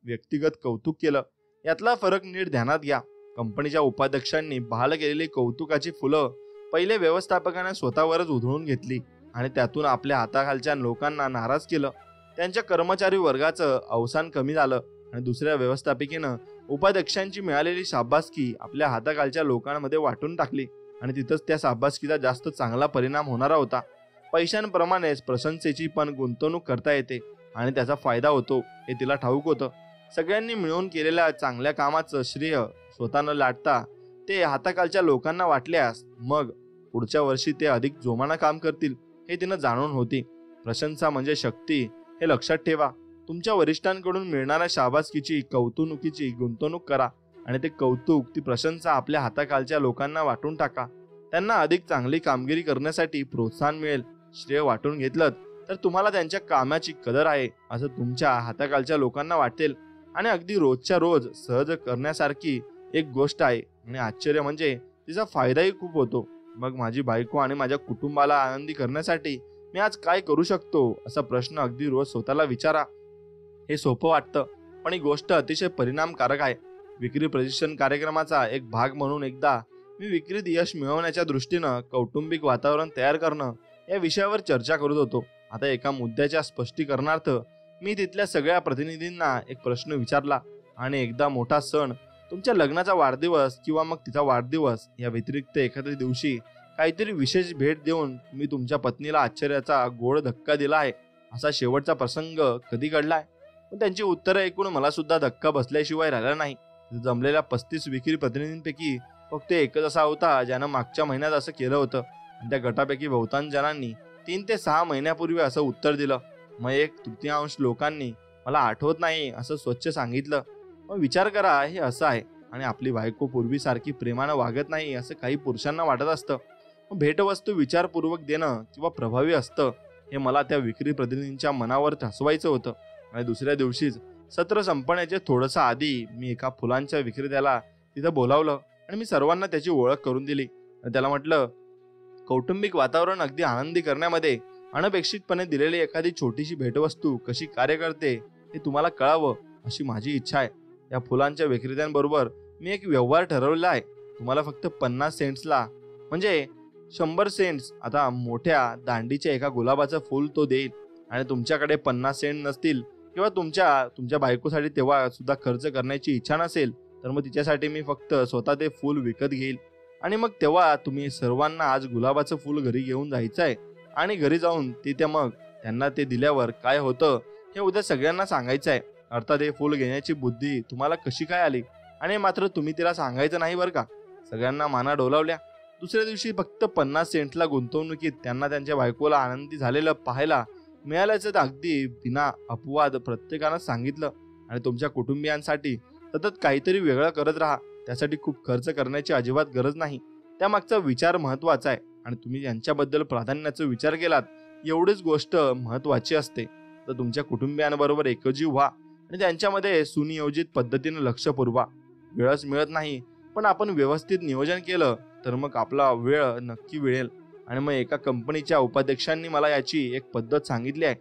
व्यक्तिगत कौतुक केलं. यातला फरक नीट ध्यानात घ्या. कंपनीच्या उपाध्यक्षांनी बहाल केलेली कौतुकाची फुलं पहिले व्यवस्थापकाने स्वतःवरच उधळून घेतली आणि त्यातून आपल्या हाताखालच्या लोकांना नाराज केलं. त्यांच्या कर्मचारी वर्गाचं अवसान कमी झालं आणि दुसऱ्या व्यवस्थापिकेनं उपाध्यक्षांची मिळालेली शाबासकी आपल्या हाताखालच्या लोकांमध्ये वाटून टाकली आणि तिथंच त्या शाबासकीचा जास्त चांगला परिणाम होणारा होता. पैशांप्रमाणेच प्रशंसेची पण गुंतवणूक करता येते आणि त्याचा फायदा होतो हे तिला ठाऊक होतं. सगळ्यांनी मिळून केलेल्या चांगल्या कामाचं श्रेय स्वतः न लाटता ते हाताखालच्या लोकांना वाटल्यास मग पुढच्या वर्षी ते अधिक जोमानं काम करतील हे तिनं जाणून होती. प्रशंसा म्हणजे शक्ती हे लक्षात ठेवा. तुमच्या वरिष्ठांकडून मिळणाऱ्या शाबासकीची, कौतुकीची गुंतवणूक करा आणि ते कौतुक, ती प्रशंसा आपल्या हाताखालच्या लोकांना वाटून टाका. त्यांना अधिक चांगली कामगिरी करण्यासाठी प्रोत्साहन मिळेल. श्रेय वाटून घेतलं तर तुम्हाला त्यांच्या कामाची कदर आहे असं तुमच्या हाताखालच्या लोकांना वाटेल आणि अगदी रोजच्या रोज सहज करण्यासारखी एक गोष्ट आहे. आणि आश्चर्य म्हणजे तिचा फायदाही खूप होतो. मग माझी बायको आणि माझ्या कुटुंबाला आनंदी करण्यासाठी मी आज काय करू शकतो असा प्रश्न अगदी रोज स्वतःला विचारा. हे सोपं वाटतं, पण ही गोष्ट अतिशय परिणामकारक आहे. विक्री प्रशिक्षण कार्यक्रमाचा एक भाग म्हणून एकदा मी विक्रीत यश मिळवण्याच्या दृष्टीनं कौटुंबिक वातावरण तयार करणं या विषयावर चर्चा करत होतो. आता एका मुद्द्याच्या स्पष्टीकरणार्थ मी तिथल्या सगळ्या प्रतिनिधींना एक प्रश्न विचारला. आणि एकदा मोठा सण, तुमच्या लग्नाचा वाढदिवस किंवा मग तिचा वाढदिवस या व्यतिरिक्त एखाद्या दिवशी काहीतरी विशेष भेट देऊन मी तुमच्या पत्नीला आश्चर्याचा गोड धक्का दिला आहे असा शेवटचा प्रसंग कधी घडलाय? पण त्यांची उत्तरं ऐकून मला सुद्धा धक्का बसल्याशिवाय राहिला नाही. जमलेल्या 35 विक्री प्रतिनिधींपैकी फक्त एकच असा होता ज्यानं मागच्या महिन्यात असं केलं होतं. आणि त्या गटापैकी बहुतांश जणांनी 3 ते 6 महिन्यापूर्वी असं उत्तर दिलं. मग 1/3 लोकांनी मला आठवत नाही असं स्वच्छ सांगितलं. मग विचार करा, हे असं आहे. आणि आपली बायको पूर्वीसारखी प्रेमानं वागत नाही असं काही पुरुषांना वाटत असतं. मग भेटवस्तू विचारपूर्वक देणं किंवा प्रभावी असतं हे मला त्या विक्री प्रतिनिधींच्या मनावर ठसवायचं होतं. आणि दुसऱ्या दिवशीच सत्र संपण्याचे थोडंसं आधी मी एका फुलांच्या विक्रेत्याला तिथं बोलावलं आणि मी सर्वांना त्याची ओळख करून दिली. आणि त्याला म्हटलं, कौटुंबिक वातावरण अगदी आनंदी करण्यामध्ये अनपेक्षितपणे दिलेली एखादी छोटीशी भेटवस्तू कशी कार्य करते हे तुम्हाला कळावं अशी माझी इच्छा आहे. या फुलांच्या विक्रेत्यांबरोबर मी एक व्यवहार ठरवलेला आहे. तुम्हाला फक्त 50 सेंट्सला म्हणजे 100 सेंट्स आता मोठ्या दांडीच्या एका गुलाबाचं फूल तो देईल. आणि तुमच्याकडे 50 सेंट नसतील किंवा तुमच्या बायकोसाठी तेव्हा सुद्धा खर्च करण्याची इच्छा नसेल तर मग तिच्यासाठी मी फक्त स्वतः ते फूल विकत घेईल आणि मग तेव्हा तुम्ही सर्वांना आज गुलाबाचं फूल घरी घेऊन जायचं आहे आणि घरी जाऊन मग त्यांना ते दिल्यावर काय होतं हे उद्या सगळ्यांना सांगायचं आहे. अर्थात हे फूल घेण्याची बुद्धी तुम्हाला कशी काय आली आणि मात्र तुम्ही तिला सांगायचं नाही बरं का. सगळ्यांना माना डोलावल्या. दुसऱ्या दिवशी फक्त 50 सेंटला गुंतवणुकीत त्यांना त्यांच्या बायकोला आनंदी झालेलं पाहायला मिळाल्याचं तर अगदी बिना अपवाद प्रत्येकानं सांगितलं. आणि तुमच्या कुटुंबियांसाठी सतत काहीतरी वेगळं करत राहा. त्यासाठी खूप खर्च करण्याची अजिबात गरज नाही. त्यामागचा विचार महत्वाचा आहे आणि तुम्ही यांच्याबद्दल प्राधान्याचा विचार केलात एवढीच गोष्ट महत्वाची असते. तर तुमच्या कुटुंबियांबरोबर एकजीव व्हा आणि त्यांच्यामध्ये सुनियोजित पद्धतीने लक्ष पुरवा. वेळच मिळत नाही पण आपण व्यवस्थित नियोजन केलं तर मग आपला वेळ नक्की मिळेल. आणि मग एका कंपनीच्या उपाध्यक्षांनी मला याची एक पद्धत सांगितली आहे.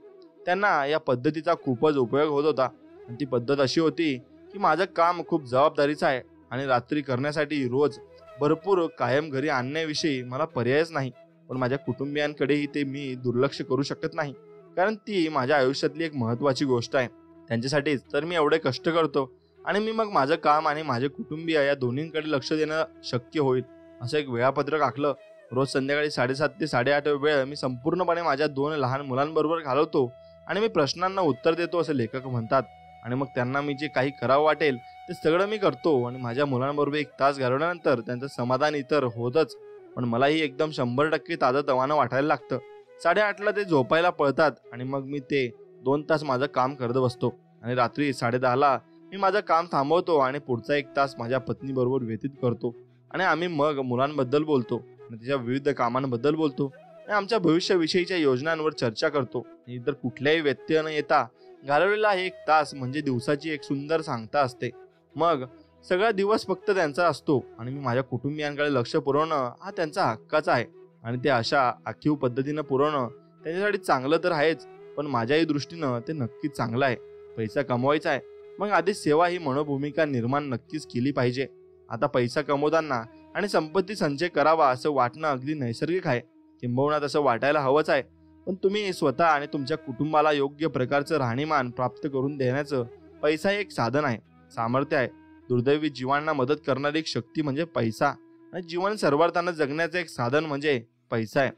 त्यांना या पद्धतीचा खूपच उपयोग होत होता आणि ती पद्धत अशी होती की माझं काम खूप जबाबदारीचं आहे आणि रात्री करण्यासाठी रोज भरपूर कायम घरी आणण्याविषयी मला पर्यायच नाही. पण माझ्या कुटुंबियांकडेही ते मी दुर्लक्ष करू शकत नाही कारण ती माझ्या आयुष्यातली एक महत्वाची गोष्ट आहे. त्यांच्यासाठीच तर मी एवढे कष्ट करतो आणि मी मग माझं काम आणि माझे कुटुंबीय या दोन्हींकडे लक्ष देणं शक्य होईल असं एक वेळापत्रक आखलं. रोज संध्याकाळी 7:30 ते 8:30 वेळ मी संपूर्णपणे माझ्या 2 लहान मुलांबरोबर घालवतो आणि मी प्रश्नांना उत्तर देतो असं लेखक म्हणतात. आणि मग त्यांना मी जे काही करावं वाटेल ते सगळं मी करतो आणि माझ्या मुलांबरोबर 1 तास घालवल्यानंतर त्यांचं समाधान इतर होतच पण मलाही एकदम 100% ताजंतवानं वाटायला लागतं. 8:30ला ते झोपायला पळतात आणि मग मी ते 2 तास माझं काम करत बसतो आणि रात्री 10:30ला मी माझं काम थांबवतो आणि पुढचा 1 तास माझ्या पत्नीबरोबर व्यतीत करतो आणि आम्ही मग मुलांबद्दल बोलतो आणि त्याच्या विविध कामांबद्दल बोलतो आणि आमच्या भविष्याविषयीच्या योजनांवर चर्चा करतो. इतर कुठल्याही व्यत्यय न येता घालवलेला 1 तास म्हणजे दिवसाची एक सुंदर सांगता असते. मग सगळा दिवस फक्त त्यांचा असतो आणि मी माझ्या कुटुंबियांकडे लक्ष पुरवणं हा त्यांचा हक्काचा आहे आणि ते अशा आखीव पद्धतीनं पुरवणं त्यांच्यासाठी चांगलं तर आहेच पण माझ्याही दृष्टीनं ते नक्कीच चांगलं आहे. पैसा कमवायचा आहे मग आधी सेवा ही मनोभूमिका निर्माण नक्कीच केली पाहिजे. आता पैसा कमवताना आणि संपत्ती संचय करावा असं वाटणं अगदी नैसर्गिक आहे. किंबहुना तसं वाटायला हवंच आहे. पण तुम्ही स्वतः आणि तुमच्या कुटुंबाला योग्य प्रकारचं राहणीमान प्राप्त करून देण्याचं पैसा एक साधन आहे, सामर्थ्य आहे. दुर्दैवी जीवांना मदत करणारी एक शक्ती म्हणजे पैसा आणि जीवन सर्वार्थानं जगण्याचं एक साधन म्हणजे पैसा आहे.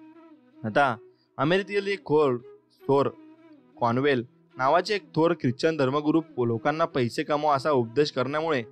आता अमेरिकेतील एक थोर कॉनवेल नावाचे एक थोर ख्रिश्चन धर्मगुरू लोकांना पैसे कमवा असा उपदेश करण्यामुळे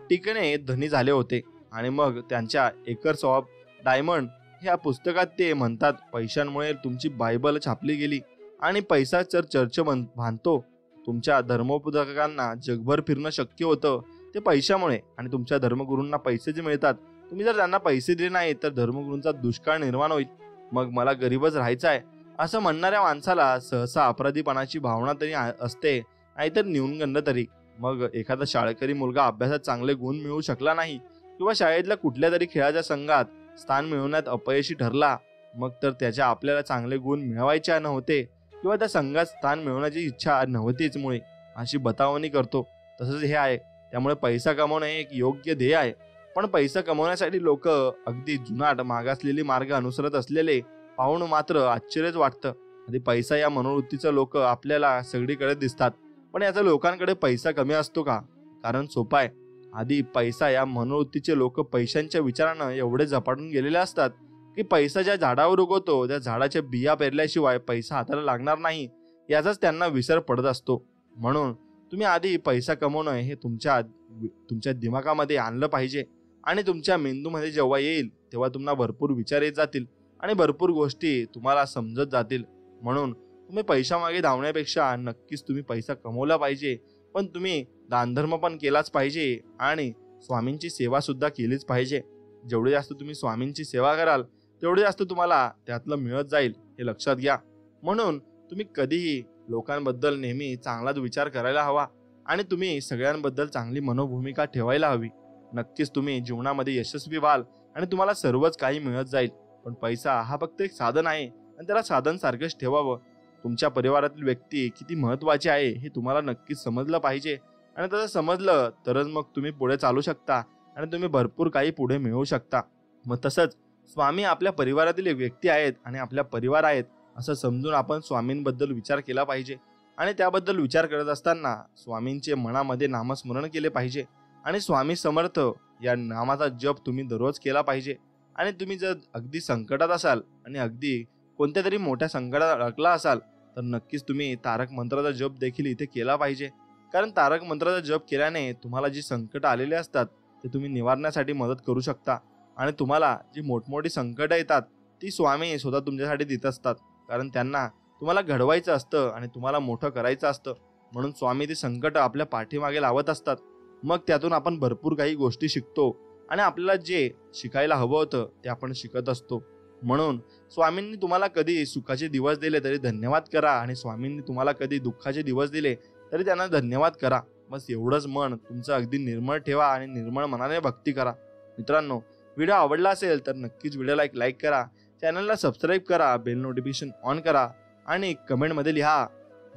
टिकणे धनी झाले होते. आणि मग त्यांच्या एकर्स ऑफ डायमंड ह्या पुस्तकात ते म्हणतात पैशांमुळे तुमची बायबल छापली गेली आणि पैसा जर चर्च बांधतो. तुमच्या धर्मोपदेशकांना जगभर फिरणं शक्य होतं ते पैशामुळे आणि तुमच्या धर्मगुरूंना पैसे जे मिळतात तुम्ही जर त्यांना पैसे दिले नाही तर धर्मगुरूंचा दुष्काळ निर्माण होईल. मग मला गरीबच राहायचं आहे असं म्हणणाऱ्या माणसाला सहसा अपराधीपणाची भावना तरी असते नाहीतर न्यूनगंड तरी. मग एखादा शाळकरी मुलगा अभ्यासात चांगले गुण मिळवू शकला नाही किंवा शाळेतल्या कुठल्या तरी खेळाच्या संघात स्थान मिळवण्यात अपयशी ठरला मग तर त्याच्या आपल्याला चांगले गुण मिळवायचे नव्हते किंवा त्या संघात स्थान मिळवण्याची इच्छा नव्हतीच मुळे अशी बतावणी करतो. तसंच हे आहे. त्यामुळे पैसा कमवणं हे एक योग्य ध्येय आहे पण पैसा कमवण्यासाठी लोक अगदी जुनाट मागासलेली मार्ग अनुसरत असलेले पाहून मात्र आश्चर्यच वाटतं. आधी पैसा या मनोवृत्तीचं लोक आपल्याला सगळीकडे दिसतात पण याचा लोकांकडे पैसा कमी असतो का? कारण सोपं आहे. आधी पैसा या मनोवृत्तीचे लोक पैशांच्या विचारानं एवढे झपाटून गेलेले असतात की पैसा ज्या झाडावर उगवतो त्या झाडाच्या बिया पेरल्याशिवाय पैसा हाताला लागणार नाही याचाच त्यांना विसर पडत असतो. म्हणून तुम्ही आधी पैसा कमवणं हे तुमच्या दिमागामध्ये आणलं पाहिजे आणि तुमच्या मेंदूमध्ये जेव्हा येईल तेव्हा तुम्हाला भरपूर विचार येत जातील आणि भरपूर गोष्टी तुम्हाला समजत जातील. म्हणून तुम्ही पैशामागे धावण्यापेक्षा नक्कीच तुम्ही पैसा कमवला पाहिजे पण तुम्ही दानधर्म पण केलाच पाहिजे आणि स्वामींची सेवा सुद्धा केलीच पाहिजे. जेवढे जास्त तुम्ही स्वामींची सेवा कराल तेवढे जास्त तुम्हाला त्यातलं मिळत जाईल हे लक्षात घ्या. म्हणून तुम्ही कधीही लोकांबद्दल नेहमी चांगलाच विचार करायला हवा आणि तुम्ही सगळ्यांबद्दल चांगली मनोभूमिका ठेवायला हवी. नक्कीच तुम्ही जीवनामध्ये यशस्वी व्हाल आणि तुम्हाला सर्वच काही मिळत जाईल. पण पैसा हा फक्त एक साधन आहे आणि त्याला साधन सारखंच ठेवावं. तुमच्या परिवारातील व्यक्ती किती महत्वाची आहे हे तुम्हाला नक्कीच समजलं पाहिजे आणि तसं समजलं तरच मग तुम्ही पुढे चालू शकता आणि तुम्ही भरपूर काही पुढे मिळवू शकता. मग तसंच स्वामी आपल्या परिवारातील एक व्यक्ती आहेत आणि आपल्या परिवार आहेत असं समजून आपण स्वामींबद्दल विचार केला पाहिजे आणि त्याबद्दल विचार करत असताना स्वामींचे मनामध्ये नामस्मरण केले पाहिजे. आणि स्वामी समर्थ या नामाचा जप तुम्ही दररोज केला पाहिजे. आणि तुम्ही जर अगदी संकटात असाल आणि अगदी कोणत्या तरी मोठ्या संकटात अडकला असाल तर नक्कीच तुम्ही तारक मंत्राचा जप देखील इथे केला पाहिजे. कारण तारक मंत्राचा जप केल्याने तुम्हाला जी संकट आलेले असतात ते तुम्ही निवारण्यासाठी मदत करू शकता. आणि तुम्हाला जी मोठमोठी संकटं येतात ती स्वामी स्वतः तुमच्यासाठी देत असतात. कारण त्यांना तुम्हाला घडवायचं असतं आणि तुम्हाला मोठं करायचं असतं. म्हणून स्वामी ती संकट आपल्या पाठीमागे लावत असतात. मग त्यातून आपण भरपूर काही गोष्टी शिकतो आणि आपल्याला जे शिकायला हवं होतं ते आपण शिकत असतो. म्हणून स्वामींनी तुम्हाला कधी सुखाचे दिवस दिले तरी धन्यवाद करा आणि स्वामींनी तुम्हाला कधी दुःखाचे दिवस दिले तरी त्यांना धन्यवाद करा. बस एवढंच मन तुमचं अगदी निर्मळ ठेवा आणि निर्मळ मनाने भक्ती करा. मित्रांनो, व्हिडिओ आवडला असेल तर नक्कीच व्हिडिओला एक लाईक करा, चॅनलला सबस्क्राईब करा, बेल नोटिफिकेशन ऑन करा आणि कमेंटमध्ये लिहा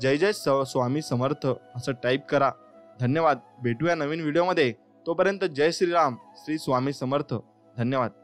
जय जय स्वामी समर्थ असं टाईप करा. धन्यवाद. भेटूया नवीन व्हिडिओमध्ये. तोपर्यंत जय श्रीराम, श्री स्वामी समर्थ. धन्यवाद.